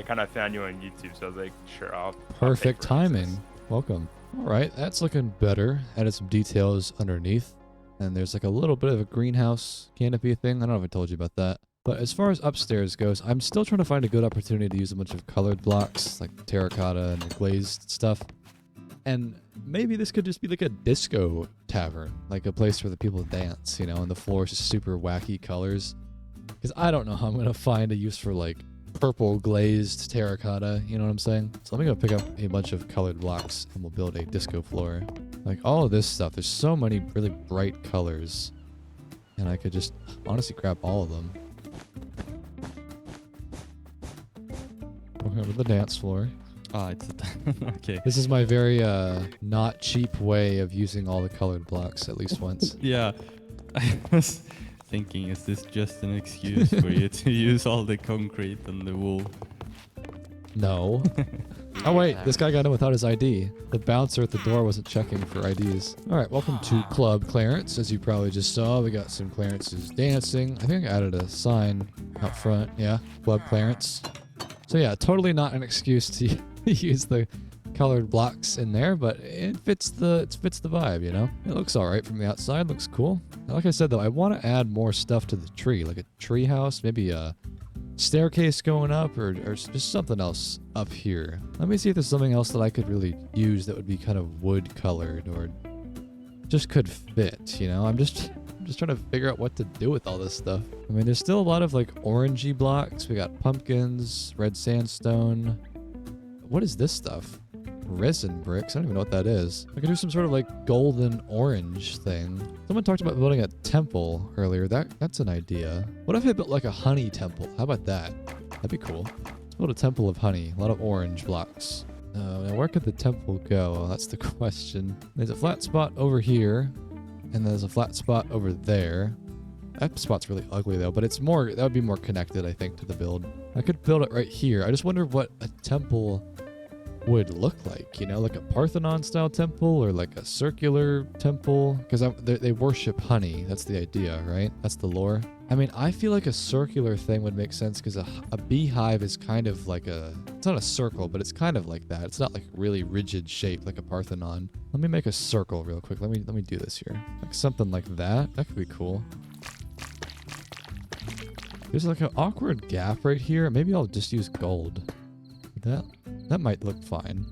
kind of found you on YouTube, so I was like, sure, I'll Perfect take for instance. timing. Welcome. Alright, that's looking better. Added some details underneath. And there's like a little bit of a greenhouse canopy thing. I don't know if I told you about that. But as far as upstairs goes, I'm still trying to find a good opportunity to use a bunch of colored blocks, like terracotta and the glazed stuff. And maybe this could just be like a disco tavern, like a place where the people dance, you know, and the floor is just super wacky colors. Because I don't know how I'm going to find a use for like purple glazed terracotta, you know what I'm saying? So let me go pick up a bunch of colored blocks and we'll build a disco floor. Like all of this stuff, there's so many really bright colors. And I could just honestly grab all of them. Welcome to the dance floor. Ah, it's okay. This is my very not cheap way of using all the colored blocks at least once. Yeah, I was thinking, is this just an excuse for you to use all the concrete and the wool? No. Oh wait, this guy got in without his ID. The bouncer at the door wasn't checking for IDs. Alright, welcome to Club Clarence. As you probably just saw, we got some Clarences dancing. I think I added a sign out front. Yeah, Club Clarence. So yeah, totally not an excuse to use the colored blocks in there, but it fits the vibe, you know? It looks alright from the outside, looks cool. Like I said though, I want to add more stuff to the tree, like a tree house, maybe a staircase going up or just something else up here. Let me see if there's something else that I could really use that would be kind of wood colored or just could fit, you know? I'm just trying to figure out what to do with all this stuff. I mean, there's still a lot of like orangey blocks. We got pumpkins, red sandstone. What is this stuff? Resin bricks. I don't even know what that is. I could do some sort of like golden orange thing. Someone talked about building a temple earlier. That's an idea. What if I built like a honey temple? How about that? That'd be cool. Let's build a temple of honey. A lot of orange blocks. Now where could the temple go? That's the question. There's a flat spot over here, and there's a flat spot over there. That spot's really ugly though, but that would be more connected, I think, to the build. I could build it right here. I just wonder what a temple would look like, you know, like a Parthenon style temple or like a circular temple, because they worship honey. That's the idea, right? That's the lore. I mean, I feel like a circular thing would make sense because a beehive is kind of like it's not a circle, but it's kind of like that. It's not like really rigid shape like a Parthenon. Let me make a circle real quick. Let me do this here. Like something like that. That could be cool. There's like an awkward gap right here. Maybe I'll just use gold. That might look fine.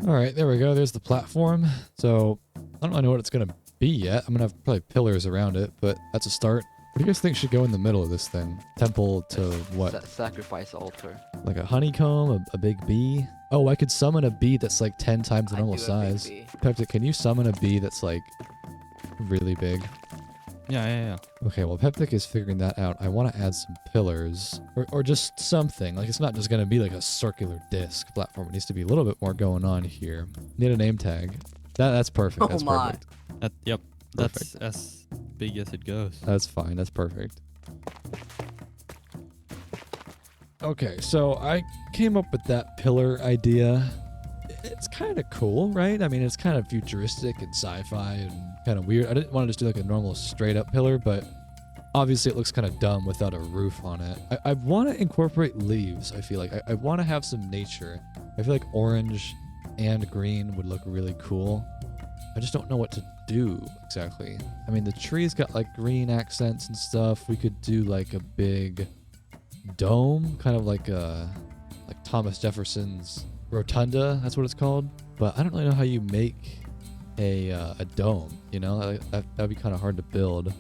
Alright, there we go. There's the platform. So, I don't really know what it's going to be yet. I'm going to have probably pillars around it, but that's a start. What do you guys think should go in the middle of this thing? Temple to what? Sacrifice altar. Like a honeycomb? A big bee? Oh, I could summon a bee that's like 10 times the normal size. Peptic, can you summon a bee that's like really big? Yeah. Okay, well, Peptic is figuring that out. I want to add some pillars or just something. Like, it's not just going to be like a circular disc platform. It needs to be a little bit more going on here. Need a name tag. That's perfect. That's perfect. Yep. Perfect. That's as big as it goes. That's fine. That's perfect. Okay, so I came up with that pillar idea. It's kind of cool, right? I mean, it's kind of futuristic and sci-fi and kind of weird. I didn't want to just do like a normal straight up pillar, but obviously it looks kind of dumb without a roof on it. I want to incorporate leaves, I feel like. I want to have some nature. I feel like orange and green would look really cool. I just don't know what to do exactly. I mean, the tree's got like green accents and stuff. We could do like a big dome, kind of like Thomas Jefferson's rotunda, that's what it's called. But I don't really know how you make a dome, you know? That'd be kind of hard to build.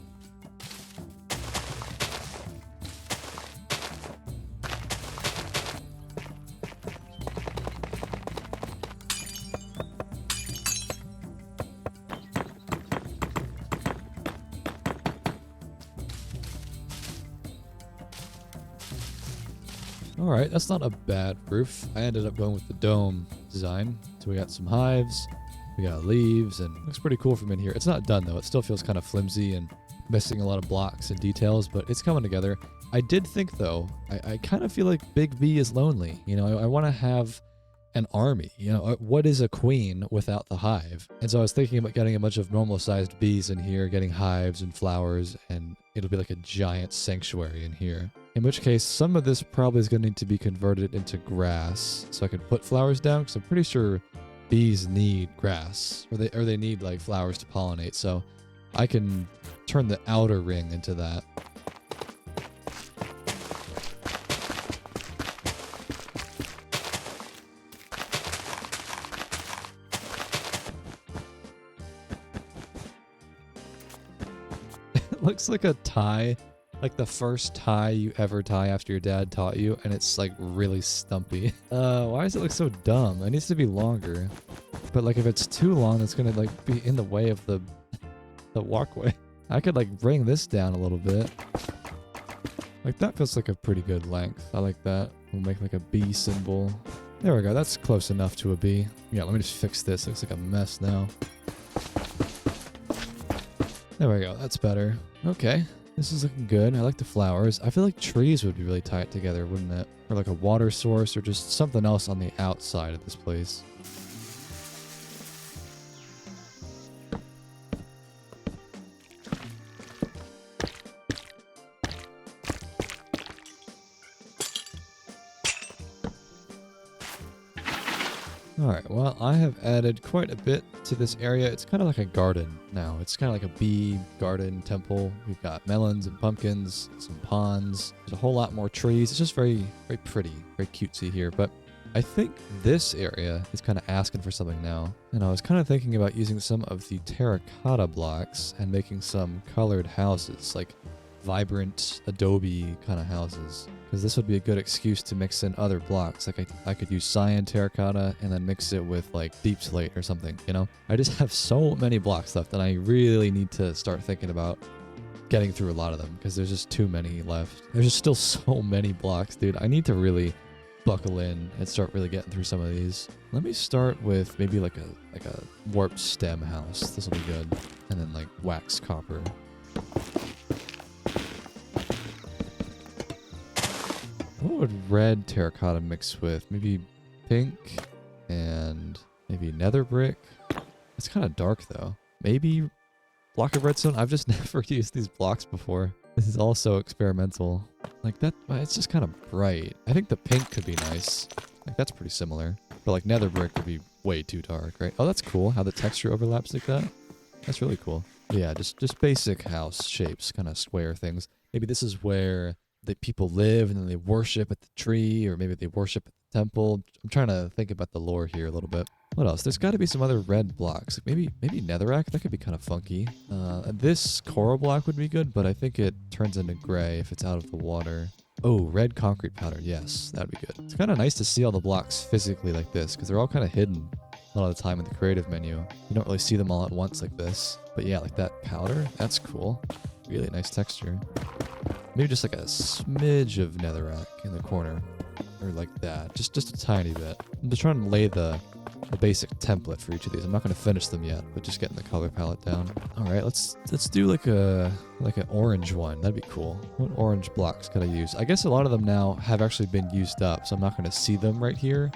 Alright, that's not a bad roof. I ended up going with the dome design. So we got some hives, we got leaves, and it looks pretty cool from in here. It's not done though. It still feels kind of flimsy and missing a lot of blocks and details, but it's coming together. I did think though, I kind of feel like Big B is lonely. You know, I want to have an army. You know, what is a queen without the hive? And so I was thinking about getting a bunch of normal sized bees in here, getting hives and flowers, and it'll be like a giant sanctuary in here. In which case, some of this probably is going to need to be converted into grass so I can put flowers down, because I'm pretty sure bees need grass, or they need like flowers to pollinate. So I can turn the outer ring into that. It looks like a tie Like the first tie you ever tie after your dad taught you, and it's like really stumpy. Why does it look so dumb? It needs to be longer. But like if it's too long, it's gonna like be in the way of the walkway. I could like bring this down a little bit. Like that feels like a pretty good length. I like that. We'll make like a B symbol. There we go. That's close enough to a B. Yeah, let me just fix this. Looks like a mess now. There we go. That's better. Okay. This is looking good. I like the flowers. I feel like trees would be really tight together, wouldn't it? Or like a water source or just something else on the outside of this place. Alright, well, I have added quite a bit to this area. It's kind of like a garden now. It's kind of like a bee garden temple. We've got melons and pumpkins, some ponds. There's a whole lot more trees. It's just very, very pretty, very cutesy here. But I think this area is kind of asking for something now. And I was kind of thinking about using some of the terracotta blocks and making some colored houses, like vibrant adobe kind of houses. Because this would be a good excuse to mix in other blocks. Like I could use cyan terracotta and then mix it with like deep slate or something, you know? I just have so many blocks left and I really need to start thinking about getting through a lot of them because there's just too many left. There's just still so many blocks, dude. I need to really buckle in and start really getting through some of these. Let me start with maybe like a warped stem house. This will be good. And then like wax copper. What would red terracotta mix with? Maybe pink and maybe nether brick. It's kind of dark though. Maybe block of redstone. I've just never used these blocks before. This is also experimental. Like that, it's just kind of bright. I think the pink could be nice. Like that's pretty similar. But like nether brick would be way too dark, right? Oh, that's cool how the texture overlaps like that. That's really cool. Yeah, just basic house shapes, kind of square things. Maybe this is where the people live and then they worship at the tree, or maybe they worship at the temple. I'm trying to think about the lore here a little bit. What else? There's got to be some other red blocks. Like maybe netherrack. That could be kind of funky. This coral block would be good, but I think it turns into gray if it's out of the water. Oh, red concrete powder. Yes, that'd be good. It's kind of nice to see all the blocks physically like this because they're all kind of hidden a lot of the time in the creative menu. You don't really see them all at once like this. But yeah, like that powder. That's cool. Really nice texture. Maybe just like a smidge of netherrack in the corner. Or like that. Just a tiny bit. I'm just trying to lay the basic template for each of these. I'm not going to finish them yet, but just getting the color palette down. Alright, let's do like an orange one. That'd be cool. What orange blocks could I use? I guess a lot of them now have actually been used up, so I'm not going to see them right here.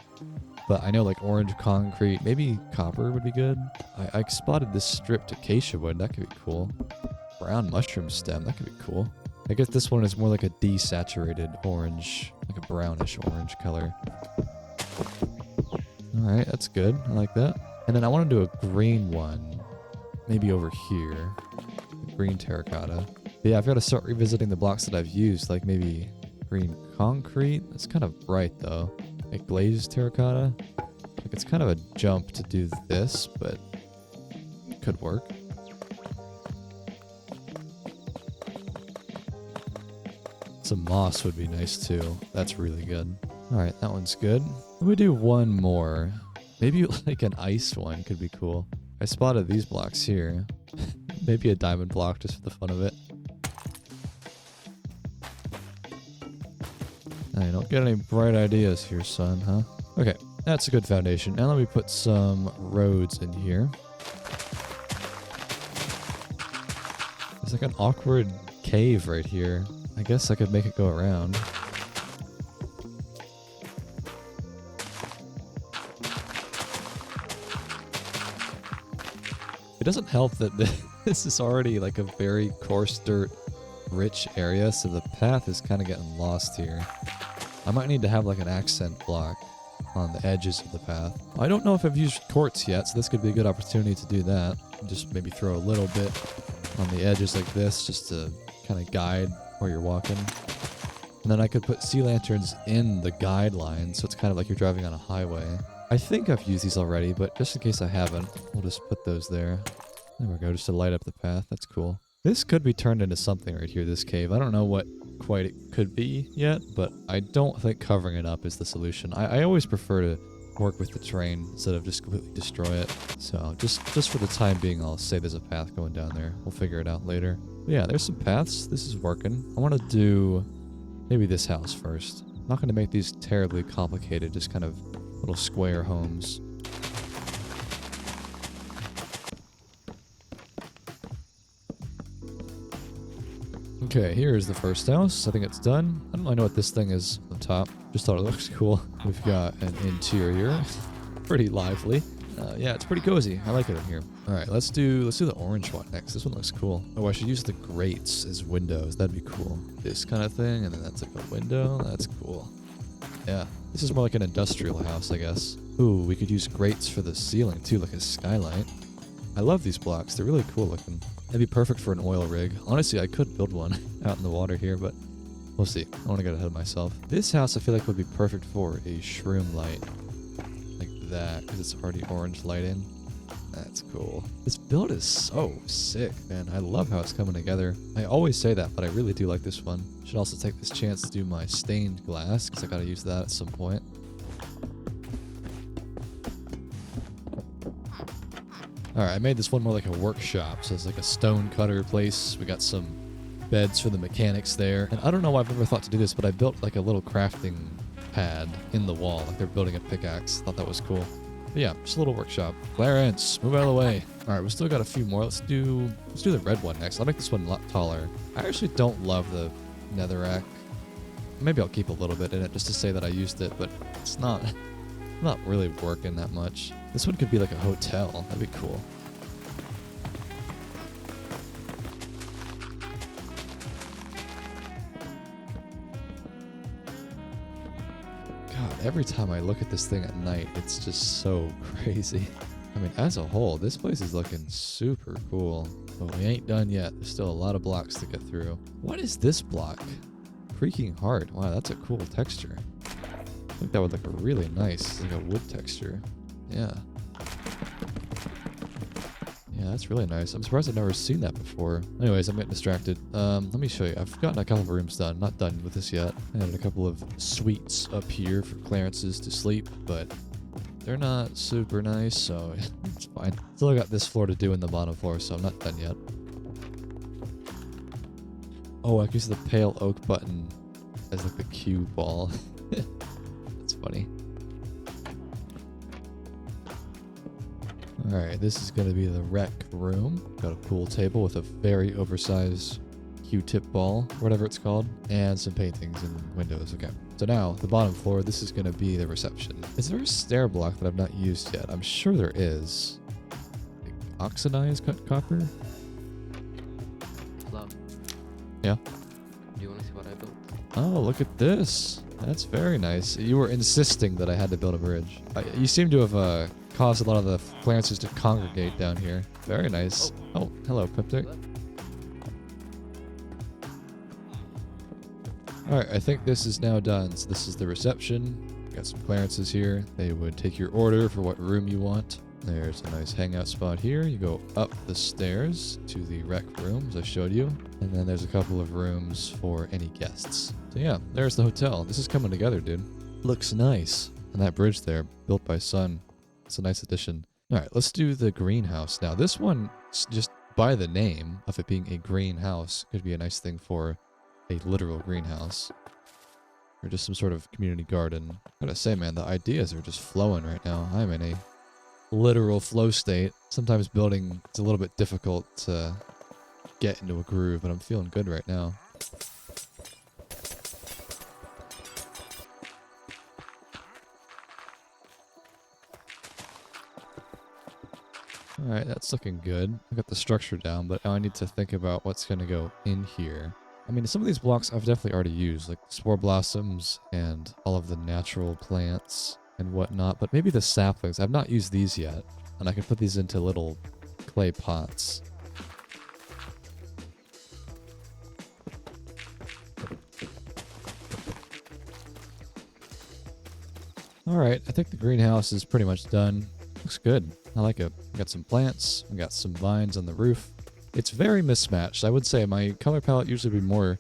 But I know like orange concrete, maybe copper would be good. I spotted this stripped acacia wood. That could be cool. Brown mushroom stem. That could be cool. I guess this one is more like a desaturated orange, like a brownish orange color. Alright, that's good. I like that. And then I want to do a green one. Maybe over here. Green terracotta. But yeah, I've got to start revisiting the blocks that I've used, like maybe green concrete. It's kind of bright though. Like glazed terracotta. Like it's kind of a jump to do this, but it could work. Some moss would be nice too. That's really good. Alright, that one's good. Let me do one more. Maybe like an ice one could be cool. I spotted these blocks here. Maybe a diamond block just for the fun of it. I don't get any bright ideas here, son, huh? Okay, that's a good foundation. Now let me put some roads in here. There's like an awkward cave right here. I guess I could make it go around. It doesn't help that this is already like a very coarse dirt rich area, so the path is kind of getting lost here. I might need to have like an accent block on the edges of the path. I don't know if I've used quartz yet, so this could be a good opportunity to do that. Just maybe throw a little bit on the edges like this just to kind of guide where you're walking. And then I could put sea lanterns in the guidelines, so it's kind of like you're driving on a highway. I think I've used these already, but just in case I haven't, we'll just put those there. There we go, just to light up the path. That's cool. This could be turned into something right here, this cave. I don't know what quite it could be yet, but I don't think covering it up is the solution. I always prefer to work with the terrain instead of just completely destroy it. So just for the time being, I'll say there's a path going down there. We'll figure it out later. But yeah, there's some paths. This is working. I want to do maybe this house first. I'm not going to make these terribly complicated, just kind of little square homes. Okay, here's the first house. I think it's done. I don't really know what this thing is on top. Just thought it looks cool. We've got an interior. Pretty lively. Yeah, it's pretty cozy. I like it in here. All right, let's do the orange one next. This one looks cool. Oh, I should use the grates as windows. That'd be cool. This kind of thing, and then that's like a window. That's cool. Yeah, this is more like an industrial house, I guess. Ooh, we could use grates for the ceiling too, like a skylight. I love these blocks. They're really cool looking. That'd be perfect for an oil rig. Honestly, I could build one out in the water here, but we'll see. I want to get ahead of myself. This house I feel like would be perfect for a shroom light. Like that, because it's already orange lighting. That's cool. This build is so sick, man. I love how it's coming together. I always say that, but I really do like this one. Should also take this chance to do my stained glass, because I gotta use that at some point. Alright, I made this one more like a workshop, so it's like a stone cutter place. We got some beds for the mechanics there. And I don't know why I've ever thought to do this, but I built like a little crafting pad in the wall, like they're building a pickaxe. Thought that was cool. But yeah, just a little workshop. Clarence, move out of the way. Alright, we still got a few more. Let's do the red one next. I'll make this one a lot taller. I actually don't love the netherrack. Maybe I'll keep a little bit in it just to say that I used it, but it's not really working that much. This one could be like a hotel. That'd be cool. God, every time I look at this thing at night, it's just so crazy. I mean, as a whole, this place is looking super cool. But we ain't done yet. There's still a lot of blocks to get through. What is this block? Creaking heart. Wow, that's a cool texture. I think that would look really nice, like a wood texture. Yeah. Yeah, that's really nice. I'm surprised I've never seen that before. Anyways, I'm getting distracted. Let me show you. I've gotten a couple of rooms done. Not done with this yet. I had a couple of suites up here for Clarence's to sleep, but they're not super nice, so it's fine. Still got this floor to do in the bottom floor, so I'm not done yet. Oh, I can use the pale oak button as like the cue ball. That's funny. Alright, this is going to be the rec room. Got a pool table with a very oversized Q-tip ball, whatever it's called, and some paintings and windows. Okay, so now the bottom floor, this is going to be the reception. Is there a stair block that I've not used yet? I'm sure there is. Like oxidized cut copper? Hello. Yeah? Do you want to see what I built? Oh, look at this. That's very nice. You were insisting that I had to build a bridge. You seem to have caused a lot of the Clarences to congregate down here. Very nice. Oh, hello, Piptic. Alright, I think this is now done. So this is the reception. Got some Clarences here. They would take your order for what room you want. There's a nice hangout spot here. You go up the stairs to the rec room, as I showed you. And then there's a couple of rooms for any guests. So yeah, there's the hotel. This is coming together, dude. Looks nice. And that bridge there, built by Sun. It's a nice addition. Alright, let's do the greenhouse now. This one, just by the name of it being a greenhouse, could be a nice thing for a literal greenhouse. Or just some sort of community garden. I gotta say, man, the ideas are just flowing right now. I'm in a literal flow state. Sometimes building, it's a little bit difficult to get into a groove, but I'm feeling good right now. Alright, that's looking good. I got the structure down, but now I need to think about what's going to go in here. I mean, some of these blocks I've definitely already used, like spore blossoms and all of the natural plants and whatnot, but maybe the saplings. I've not used these yet, and I can put these into little clay pots. Alright, I think the greenhouse is pretty much done. Looks good. I like it. We got some plants. We got some vines on the roof. It's very mismatched. I would say my color palette usually would be more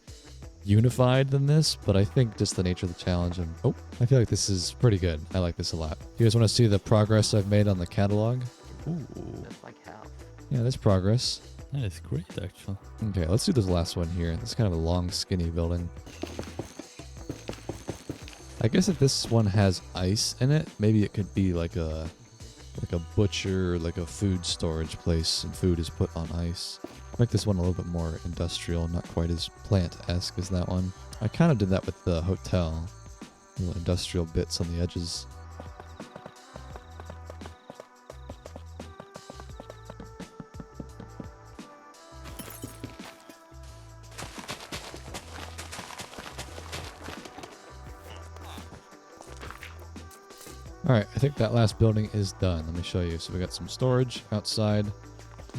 unified than this, but I think just the nature of the challenge and I feel like this is pretty good. I like this a lot. You guys want to see the progress I've made on the catalog? Ooh, That's like half. Yeah, there's progress. that is great actually. Okay, let's do this last one here. This is kind of a long, skinny building. I guess if this one has ice in it, maybe it could be like a butcher, like a food storage place, and food is put on ice. Make this one a little bit more industrial, not quite as plant-esque as that one. I kind of did that with the hotel. Little industrial bits on the edges. Alright, I think that last building is done. Let me show you. So we got some storage outside.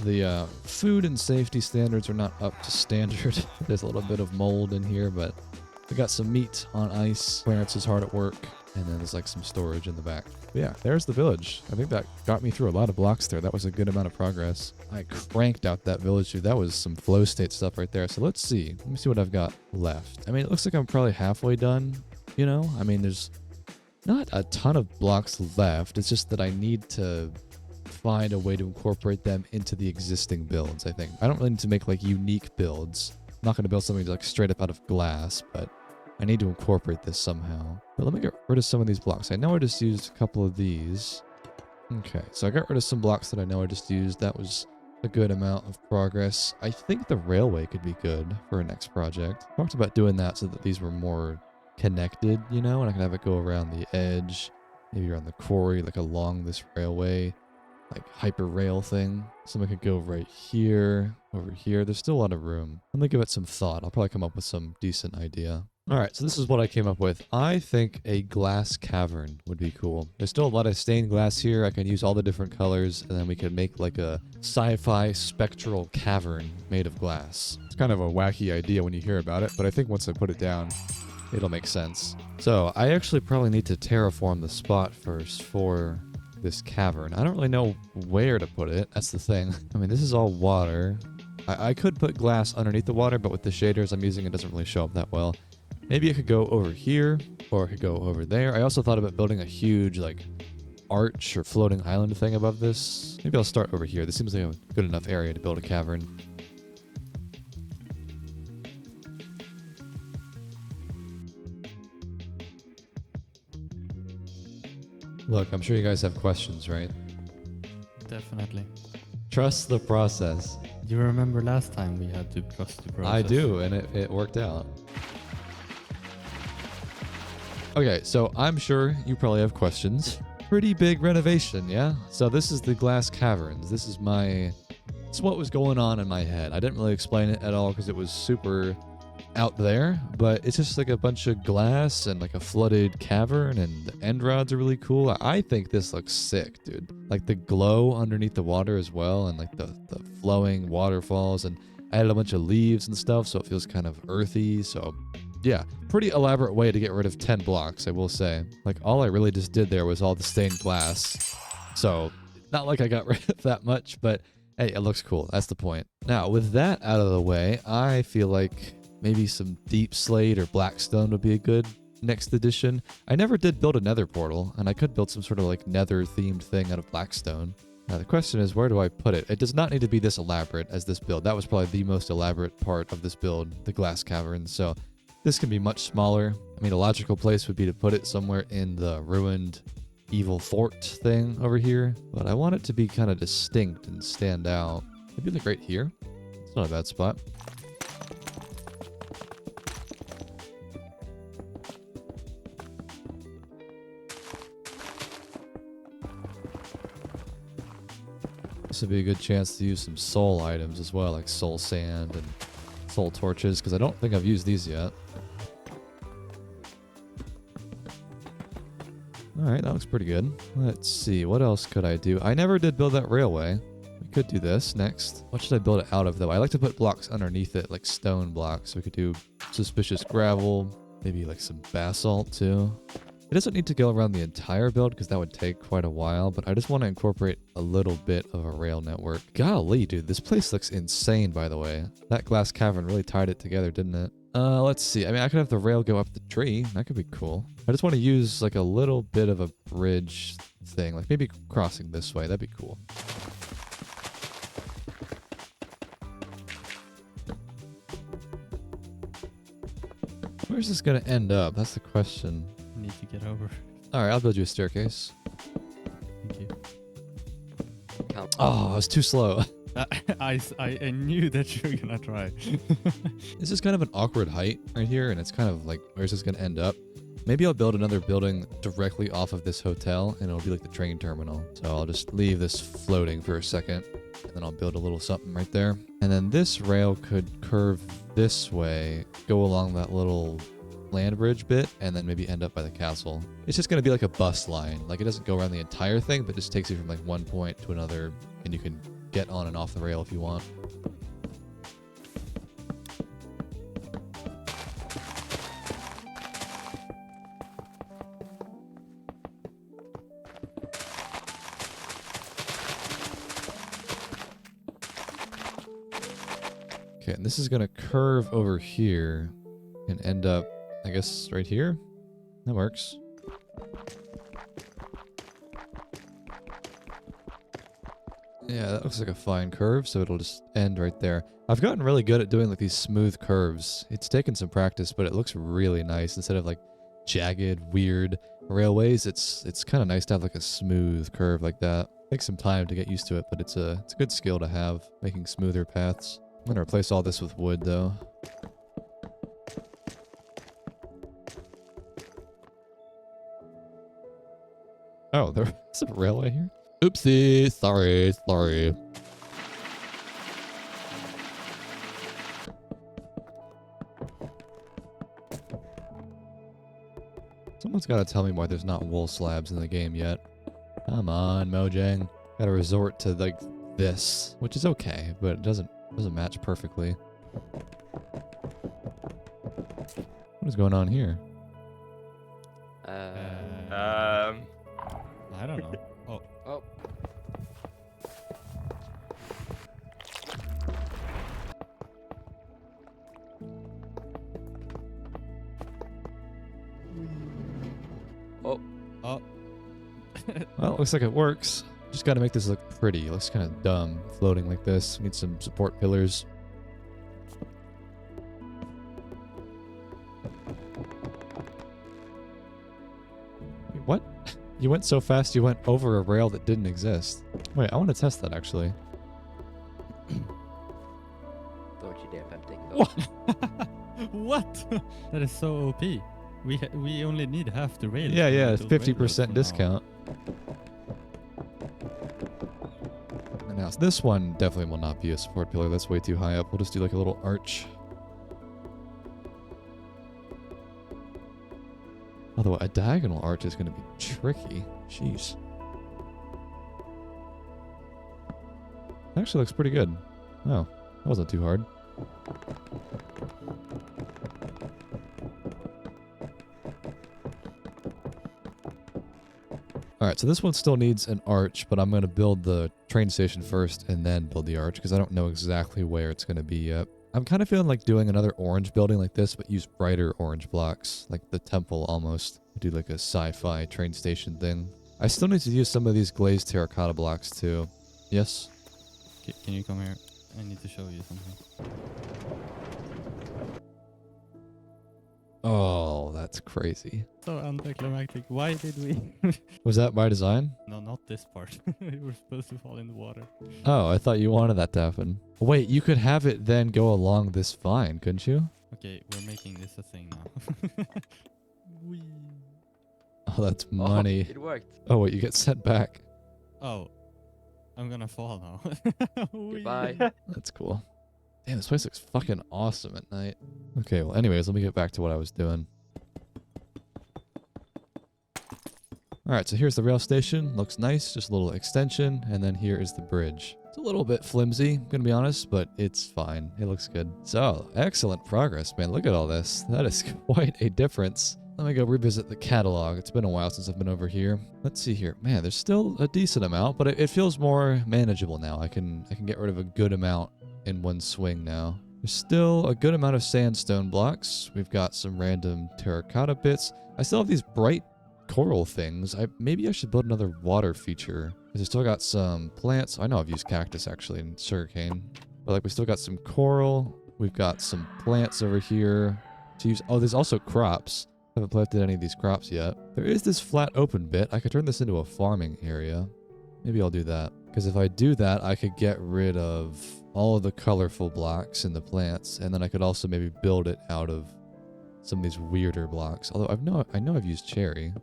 The food and safety standards are not up to standard. There's a little bit of mold in here, but we got some meat on ice. Clarence is hard at work. And then there's like some storage in the back. But yeah, there's the village. I think that got me through a lot of blocks there. That was a good amount of progress. I cranked out that village, dude. That was some flow state stuff right there. So let's see. Let me see what I've got left. I mean, it looks like I'm probably halfway done. You know, I mean, there's not a ton of blocks left. It's just that I need to find a way to incorporate them into the existing builds, I think. I don't really need to make like unique builds. I'm not going to build something like straight up out of glass, but I need to incorporate this somehow. But let me get rid of some of these blocks. I know I just used a couple of these. Okay, so I got rid of some blocks that I know I just used. That was a good amount of progress. I think the railway could be good for a next project. Talked about doing that so that these were more connected, you know, and I can have it go around the edge, maybe around the quarry, like along this railway, like hyper rail thing. Something could go right here, over here. There's still a lot of room. Let me give it some thought. I'll probably come up with some decent idea. All right, so this is what I came up with. I think a glass cavern would be cool. There's still a lot of stained glass here. I can use all the different colors, and then we could make like a sci-fi spectral cavern made of glass. It's kind of a wacky idea when you hear about it, but I think once I put it down, it'll make sense. So I actually probably need to terraform the spot first for this cavern. I don't really know where to put it. That's the thing. I mean, this is all water. I could put glass underneath the water, but with the shaders I'm using, it doesn't really show up that well. Maybe it could go over here, or it could go over there. I also thought about building a huge, like, arch or floating island thing above this. Maybe I'll start over here. This seems like a good enough area to build a cavern. Look, I'm sure you guys have questions, right? Definitely. Trust the process. You remember last time we had to trust the process? I do, and it worked out. Okay, so I'm sure you probably have questions. Pretty big renovation, yeah? So this is the glass caverns. This is what was going on in my head. I didn't really explain it at all because it was super out there, but it's just like a bunch of glass and like a flooded cavern, and the end rods are really cool. I think this looks sick, dude. Like the glow underneath the water as well, and like the flowing waterfalls, and I added a bunch of leaves and stuff so it feels kind of earthy. So yeah, pretty elaborate way to get rid of 10 blocks, I will say. Like all I really just did there was all the stained glass. So not like I got rid of that much, but hey, it looks cool. That's the point. Now with that out of the way, I feel like maybe some deep slate or blackstone would be a good next addition. I never did build a nether portal, and I could build some sort of like nether themed thing out of blackstone. Now the question is, where do I put it? It does not need to be this elaborate as this build. That was probably the most elaborate part of this build, the glass cavern. So this can be much smaller. I mean, a logical place would be to put it somewhere in the ruined evil fort thing over here, but I want it to be kind of distinct and stand out. Maybe like right here. It's not a bad spot. This would be a good chance to use some soul items as well, like soul sand and soul torches, because I don't think I've used these yet. Alright, that looks pretty good. Let's see, what else could I do? I never did build that railway. We could do this next. What should I build it out of, though? I like to put blocks underneath it, like stone blocks. So we could do suspicious gravel, maybe like some basalt, too. It doesn't need to go around the entire build because that would take quite a while, but I just want to incorporate a little bit of a rail network. Golly, dude, this place looks insane, by the way. That glass cavern really tied it together, didn't it? Let's see. I mean, I could have the rail go up the tree. That could be cool. I just want to use like a little bit of a bridge thing, like maybe crossing this way. That'd be cool. Where's this gonna end up? That's the question. Need to get over. All right, I'll build you a staircase. Thank you. Count. Oh, I was too slow. I knew that you were gonna try. This is kind of an awkward height right here, and it's kind of like, where's this gonna end up? Maybe I'll build another building directly off of this hotel, and it'll be like the train terminal. So I'll just leave this floating for a second, and then I'll build a little something right there. And then this rail could curve this way, go along that little land bridge bit, and then maybe end up by the castle. It's just gonna be like a bus line. Like, it doesn't go around the entire thing, but just takes you from like one point to another, and you can get on and off the rail if you want. Okay, and this is gonna curve over here and end up, I guess, right here? That works. Yeah, that looks like a fine curve, so it'll just end right there. I've gotten really good at doing like these smooth curves. It's taken some practice, but it looks really nice. Instead of like jagged, weird railways, it's kind of nice to have like a smooth curve like that. Takes some time to get used to it, but it's a good skill to have, making smoother paths. I'm gonna replace all this with wood though. Oh, there's a railway here? Oopsie, sorry. Someone's gotta tell me why there's not wool slabs in the game yet. Come on, Mojang. Gotta resort to like this, which is okay, but it doesn't match perfectly. What is going on here? I don't know. Oh. Oh. Oh. Oh. Well, it looks like it works. Just gotta make this look pretty. It looks kind of dumb, floating like this. Need some support pillars. Wait, what? You went so fast you went over a rail that didn't exist. Wait, I want to test that actually. Don't you dare tempting. What? What? That is so OP. We only need half the rail. Yeah, to build 50% railroads from now on. discount. And now this one definitely will not be a support pillar. That's way too high up. We'll just do like a little arch. Although a diagonal arch is going to be tricky. Jeez. That actually looks pretty good. Oh, that wasn't too hard. Alright, so this one still needs an arch, but I'm going to build the train station first and then build the arch because I don't know exactly where it's going to be yet. I'm kind of feeling like doing another orange building like this, but use brighter orange blocks, like the temple almost. Do like a sci-fi train station thing. I still need to use some of these glazed terracotta blocks too. Yes? Can you come here? I need to show you something. Oh, that's crazy. So anticlimactic. Why did we? Was that by design? No, not this part. We were supposed to fall in the water. Oh, I thought you wanted that to happen. Wait, you could have it then go along this vine, couldn't you? Okay, we're making this a thing now. Whee. Oh, that's money. Oh, it worked. Oh, wait, you get sent back. Oh, I'm gonna fall now. Whee. Goodbye. That's cool. Damn, this place looks fucking awesome at night. Okay, well, anyways, let me get back to what I was doing. Alright, so here's the rail station. Looks nice, just a little extension, and then here is the bridge. It's a little bit flimsy, I'm gonna be honest, but it's fine. It looks good. So, excellent progress, man. Look at all this. That is quite a difference. Let me go revisit the catalog. It's been a while since I've been over here. Let's see here. Man, there's still a decent amount, but it feels more manageable now. I can get rid of a good amount in one swing now. There's still a good amount of sandstone blocks. We've got some random terracotta bits. I still have these bright coral things. Maybe I should build another water feature. Because I still got some plants. I know I've used cactus actually and sugarcane. But like we still got some coral. We've got some plants over here to use. Oh, there's also crops. I haven't planted any of these crops yet. There is this flat open bit. I could turn this into a farming area. Maybe I'll do that. Because if I do that, I could get rid of all of the colorful blocks in the plants. And then I could also maybe build it out of some of these weirder blocks. Although I know I've used cherry.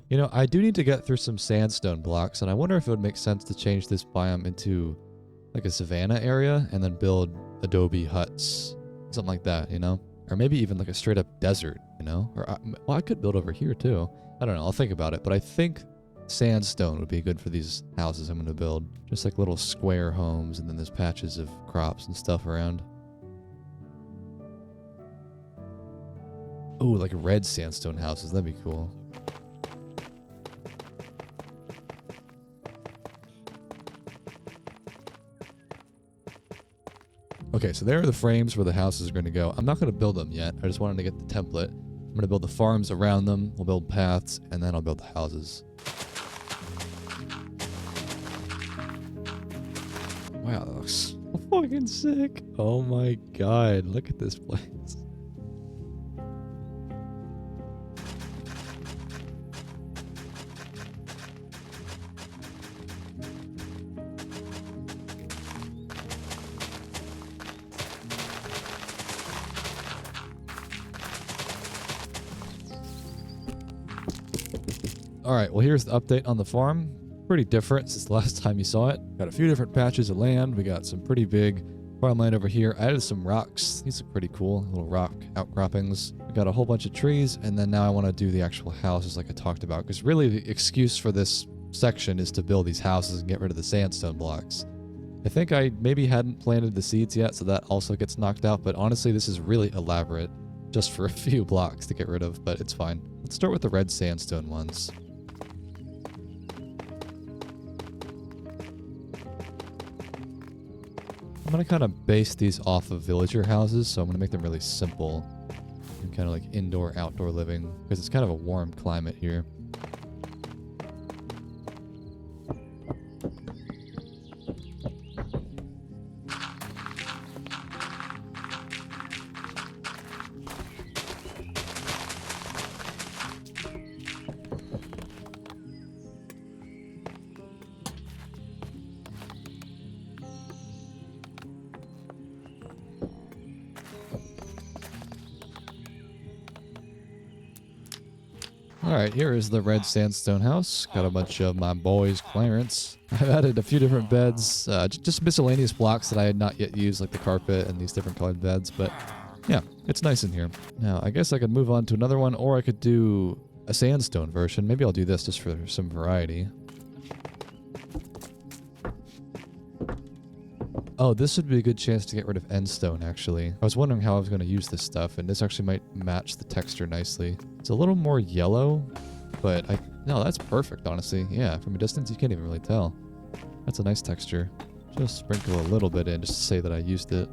You know, I do need to get through some sandstone blocks, and I wonder if it would make sense to change this biome into like a savanna area and then build adobe huts. Something like that, you know? Or maybe even like a straight up desert, you know? Or, well, I could build over here too. I don't know, I'll think about it, but I think sandstone would be good for these houses I'm going to build. Just like little square homes, and then there's patches of crops and stuff around. Oh, like red sandstone houses, that'd be cool. Okay, so there are the frames where the houses are going to go. I'm not going to build them yet. I just wanted to get the template. I'm going to build the farms around them. We'll build paths, and then I'll build the houses. Wow, that looks so fucking sick. Oh my god, look at this place. Alright, well here's the update on the farm. Pretty different since the last time you saw it. Got a few different patches of land. We got some pretty big farmland over here. I added some rocks. These look pretty cool. Little rock outcroppings. We got a whole bunch of trees, and then now I want to do the actual houses like I talked about. Because really the excuse for this section is to build these houses and get rid of the sandstone blocks. I think I maybe hadn't planted the seeds yet, so that also gets knocked out. But honestly, this is really elaborate just for a few blocks to get rid of, but it's fine. Let's start with the red sandstone ones. I'm going to kind of base these off of villager houses, so I'm going to make them really simple and kind of like indoor-outdoor living, because it's kind of a warm climate here. Alright, here is the red sandstone house. Got a bunch of my boys' clearance. I've added a few different beds, just miscellaneous blocks that I had not yet used, like the carpet and these different colored beds, but yeah, it's nice in here. Now, I guess I could move on to another one, or I could do a sandstone version. Maybe I'll do this just for some variety. Oh, this would be a good chance to get rid of endstone, actually. I was wondering how I was going to use this stuff, and this actually might match the texture nicely. It's a little more yellow, but no, that's perfect, honestly. Yeah, from a distance, you can't even really tell. That's a nice texture. Just sprinkle a little bit in just to say that I used it.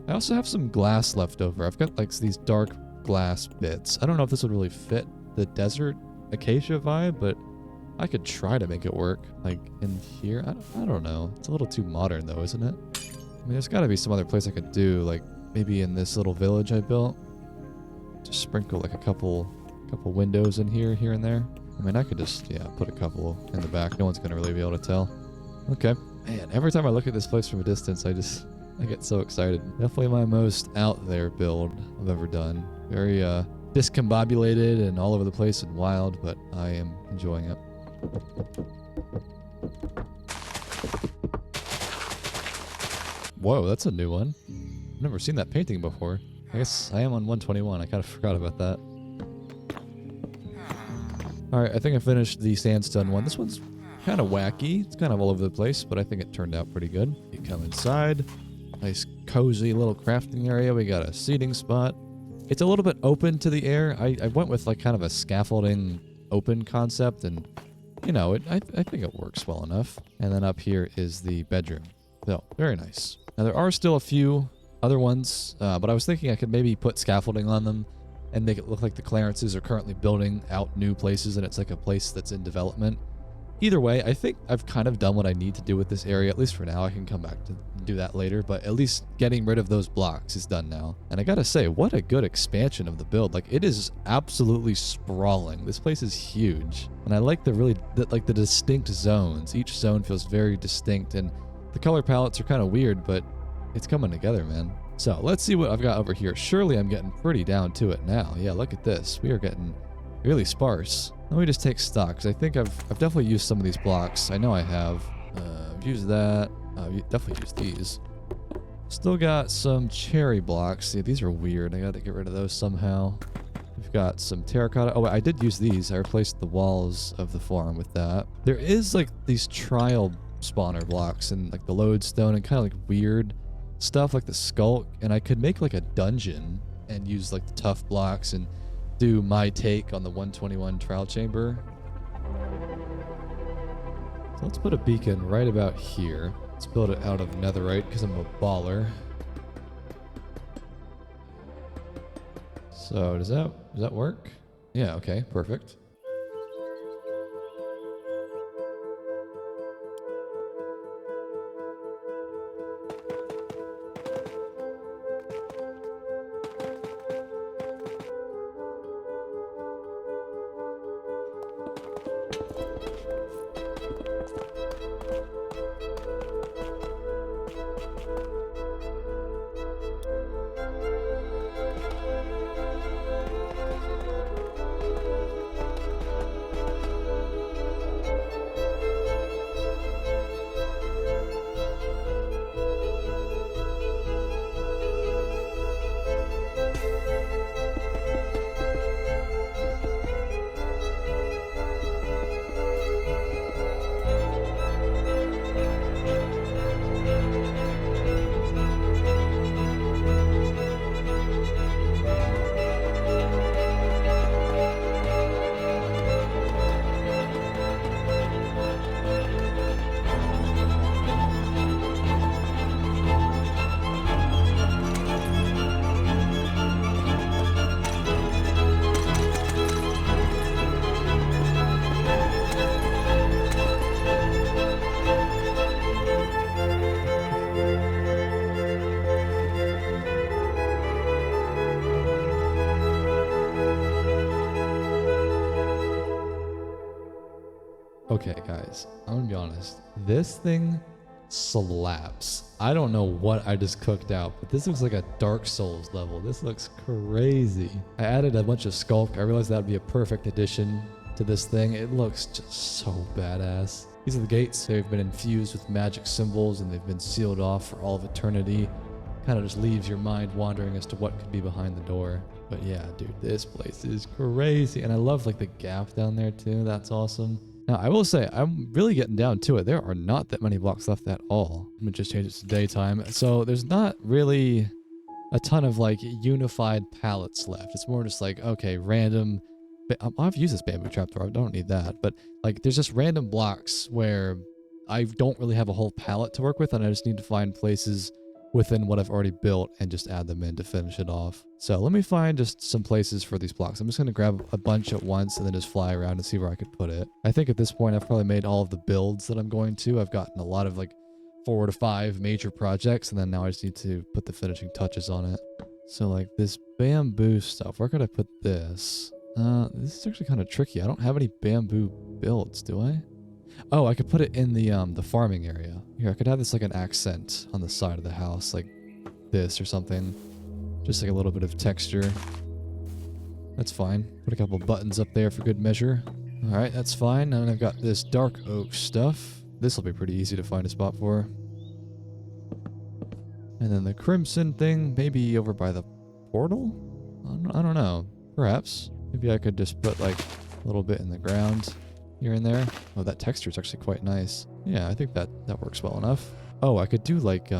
I also have some glass left over. I've got like these dark glass bits. I don't know if this would really fit the desert acacia vibe, but I could try to make it work. Like in here, I don't know. It's a little too modern though, isn't it? I mean, there's got to be some other place I could do, like maybe in this little village I built. Just sprinkle like a couple windows in here and there. I mean, I could just, yeah, put a couple in the back. No one's gonna really be able to tell. Okay. Man, every time I look at this place from a distance, I get so excited. Definitely my most out there build I've ever done. Very discombobulated and all over the place and wild, but I am enjoying it. Whoa, that's a new one. I've never seen that painting before. I guess I am on 121. I kind of forgot about that. Alright, I think I finished the sandstone one. This one's kind of wacky. It's kind of all over the place, but I think it turned out pretty good. You come inside. Nice cozy little crafting area. We got a seating spot. It's a little bit open to the air. I went with like kind of a scaffolding open concept, and you know, I think it works well enough. And then up here is the bedroom. So, very nice. Now there are still a few other ones, but I was thinking I could maybe put scaffolding on them and make it look like the Clarences are currently building out new places and it's like a place that's in development. Either way, I think I've kind of done what I need to do with this area, at least for now. I can come back to do that later, but at least getting rid of those blocks is done now. And I gotta say, what a good expansion of the build. Like, it is absolutely sprawling. This place is huge. And I like the distinct zones. Each zone feels very distinct, and the color palettes are kind of weird, but it's coming together, man. So let's see what I've got over here. Surely I'm getting pretty down to it now. Yeah, look at this. We are getting really sparse. Let me just take stock, because I think I've definitely used some of these blocks. I know I have. I've used that. I've definitely used these. Still got some cherry blocks. See, these are weird. I got to get rid of those somehow. We've got some terracotta. Oh, I did use these. I replaced the walls of the farm with that. There is like these trial spawner blocks and like the lodestone and kind of like weird stuff like the skulk. And I could make like a dungeon and use like the tough blocks and do my take on the 121 trial chamber. So let's put a beacon right about here. Let's build it out of netherite because I'm a baller. So does that work? Yeah, okay, perfect. Okay, guys, I'm gonna be honest. This thing slaps. I don't know what I just cooked out, but this looks like a Dark Souls level. This looks crazy. I added a bunch of sculk. I realized that would be a perfect addition to this thing. It looks just so badass. These are the gates. They've been infused with magic symbols and they've been sealed off for all of eternity. Kind of just leaves your mind wandering as to what could be behind the door. But yeah, dude, this place is crazy. And I love like the gap down there too. That's awesome. Now, I will say, I'm really getting down to it. There are not that many blocks left at all. I'm going to just change it to daytime. So there's not really a ton of like unified palettes left. It's more just like, okay, random. I've used this bamboo trapdoor. I don't need that. But like, there's just random blocks where I don't really have a whole palette to work with. And I just need to find places within what I've already built and just add them in to finish it off. So let me find just some places for these blocks. I'm just going to grab a bunch at once and then just fly around and see where I could put it. I think at this point I've probably made all of the builds that I'm going to. I've gotten a lot of like 4 to 5 major projects, and then now I just need to put the finishing touches on it. So like this bamboo stuff, where could I put this? This is actually kind of tricky. I don't have any bamboo builds, do I? Oh, I could put it in the farming area. Here, I could have this like an accent on the side of the house, like this or something. Just like a little bit of texture. That's fine. Put a couple buttons up there for good measure. Alright, that's fine. And I've got this dark oak stuff. This will be pretty easy to find a spot for. And then the crimson thing, maybe over by the portal? I don't know. Perhaps. Maybe I could just put like a little bit in the ground here and there. Oh, that texture is actually quite nice. Yeah, I think that works well enough. Oh, I could do like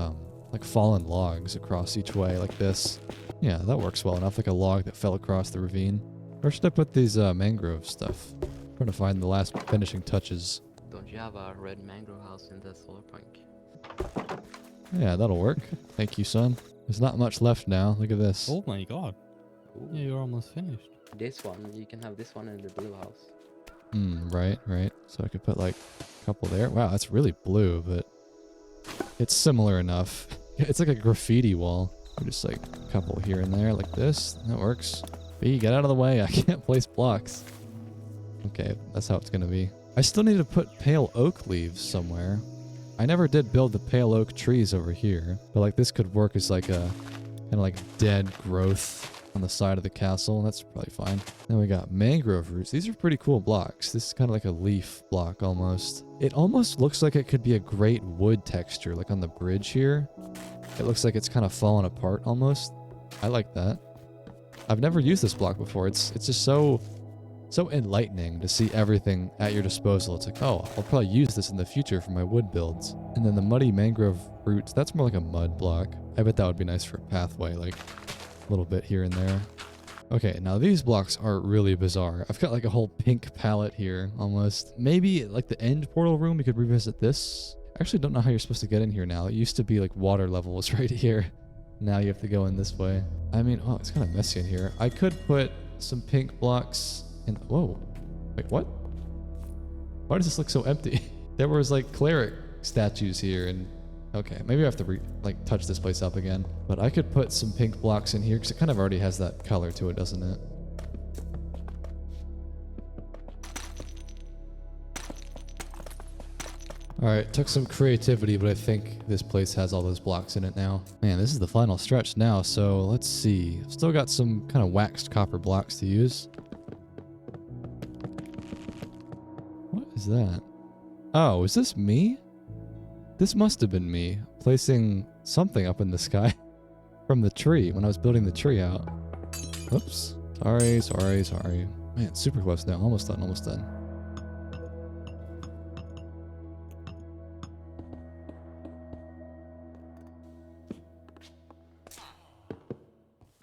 fallen logs across each way like this. Yeah, that works well enough, like a log that fell across the ravine. Where should I put these mangrove stuff? I'm trying to find the last finishing touches. Don't you have a red mangrove house in the solar punk? Yeah, that'll work. Thank you, son. There's not much left now. Look at this. Oh my god. Yeah, you're almost finished. This one, you can have this one in the blue house. Right. So I could put like a couple there. Wow, that's really blue, but it's similar enough. It's like a graffiti wall. Just like a couple here and there like this. That works. B, get out of the way. I can't place blocks. Okay, that's how it's gonna be. I still need to put pale oak leaves somewhere. I never did build the pale oak trees over here, but like this could work as like a kind of like dead growth on the side of the castle. That's probably fine. Then we got mangrove roots. These are pretty cool blocks. This is kind of like a leaf block almost. It almost looks like it could be a great wood texture, like on the bridge here. It looks like it's kind of fallen apart almost. I like that. I've never used this block before. It's just so enlightening to see everything at your disposal. It's like, oh, I'll probably use this in the future for my wood builds. And then the muddy mangrove roots, that's more like a mud block. I bet that would be nice for a pathway, like a little bit here and there. Okay, now these blocks are really bizarre. I've got like a whole pink palette here almost. Maybe like the end portal room, we could revisit this. I actually don't know how you're supposed to get in here now. It used to be like water level was right here. Now you have to go in this way. I mean, oh, it's kind of messy in here. I could put some pink blocks in. Whoa. Wait, what? Why does this look so empty? There was like cleric statues here and okay, maybe I have to touch this place up again. But I could put some pink blocks in here because it kind of already has that color to it, doesn't it? Alright, took some creativity, but I think this place has all those blocks in it now. Man, this is the final stretch now, so let's see. Still got some kind of waxed copper blocks to use. What is that? Oh, is this me? This must have been me placing something up in the sky from the tree when I was building the tree out. Oops. Sorry. Man, super close now. Almost done.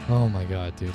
Oh my god, dude.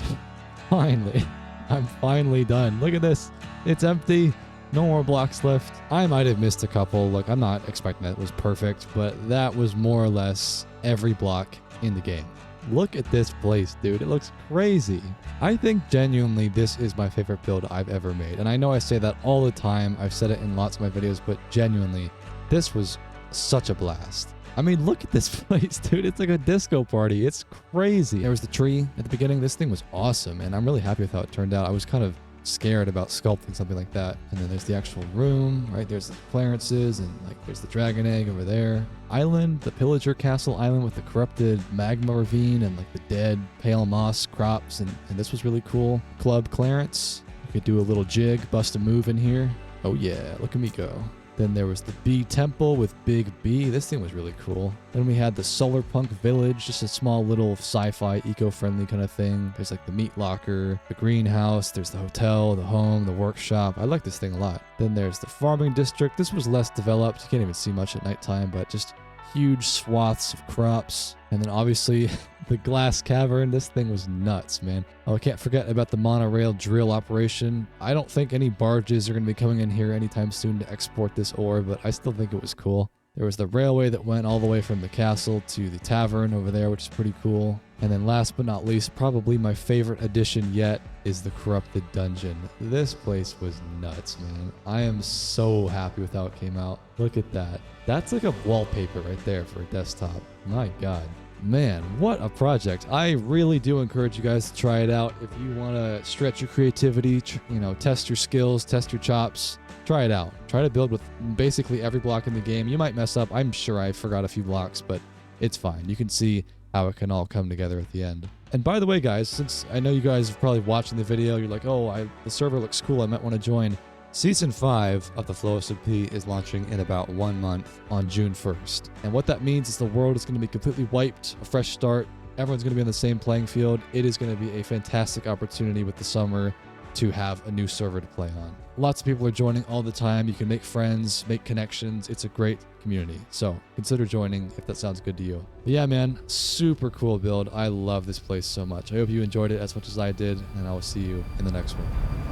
Finally. I'm finally done. Look at this. It's empty. No more blocks left. I might have missed a couple. Look, I'm not expecting that it was perfect, but that was more or less every block in the game. Look at this place, dude. It looks crazy. I think genuinely this is my favorite build I've ever made. And I know I say that all the time. I've said it in lots of my videos, but genuinely, this was such a blast. I mean, look at this place, dude. It's like a disco party. It's crazy. There was the tree at the beginning. This thing was awesome, and I'm really happy with how it turned out. I was kind of scared about sculpting something like that. And then there's the actual room, right? There's the Clarence's, and like there's the dragon egg over there. Island, the pillager castle island with the corrupted magma ravine and like the dead pale moss crops. And this was really cool. Club Clarence. You could do a little jig, bust a move in here. Oh yeah, look at me go. Then there was the Bee Temple with Big B. This thing was really cool. Then we had the Solar Punk Village, just a small little sci-fi, eco-friendly kind of thing. There's like the meat locker, the greenhouse, there's the hotel, the home, the workshop. I like this thing a lot. Then there's the farming district. This was less developed. You can't even see much at nighttime, but just huge swaths of crops. And then obviously the glass cavern. This thing was nuts, man. Oh, I can't forget about the monorail drill operation. I don't think any barges are going to be coming in here anytime soon to export this ore, but I still think it was cool. There was the railway that went all the way from the castle to the tavern over there, which is pretty cool. And then last but not least, probably my favorite addition yet is the corrupted dungeon. This place was nuts, man. I am so happy with how it came out. Look at that. That's like a wallpaper right there for a desktop. My God. Man, what a project. I really do encourage you guys to try it out. If you want to stretch your creativity, test your skills, test your chops, try it out. Try to build with basically every block in the game. You might mess up. I'm sure I forgot a few blocks, but it's fine. You can see how it can all come together at the end. And by the way, guys, since I know you guys are probably watching the video, you're like, oh, the server looks cool. I might want to join. Season 5 of the flowstate is launching in about 1 month on June 1st. And what that means is the world is going to be completely wiped, a fresh start, Everyone's going to be on the same playing field. It is going to be a fantastic opportunity with the summer to have a new server to play on. Lots of people are joining all the time. You can make friends, make connections. It's a great community. So consider joining if that sounds good to you. But yeah, man, super cool build. I love this place so much. I hope you enjoyed it as much as I did, and I will see you in the next one.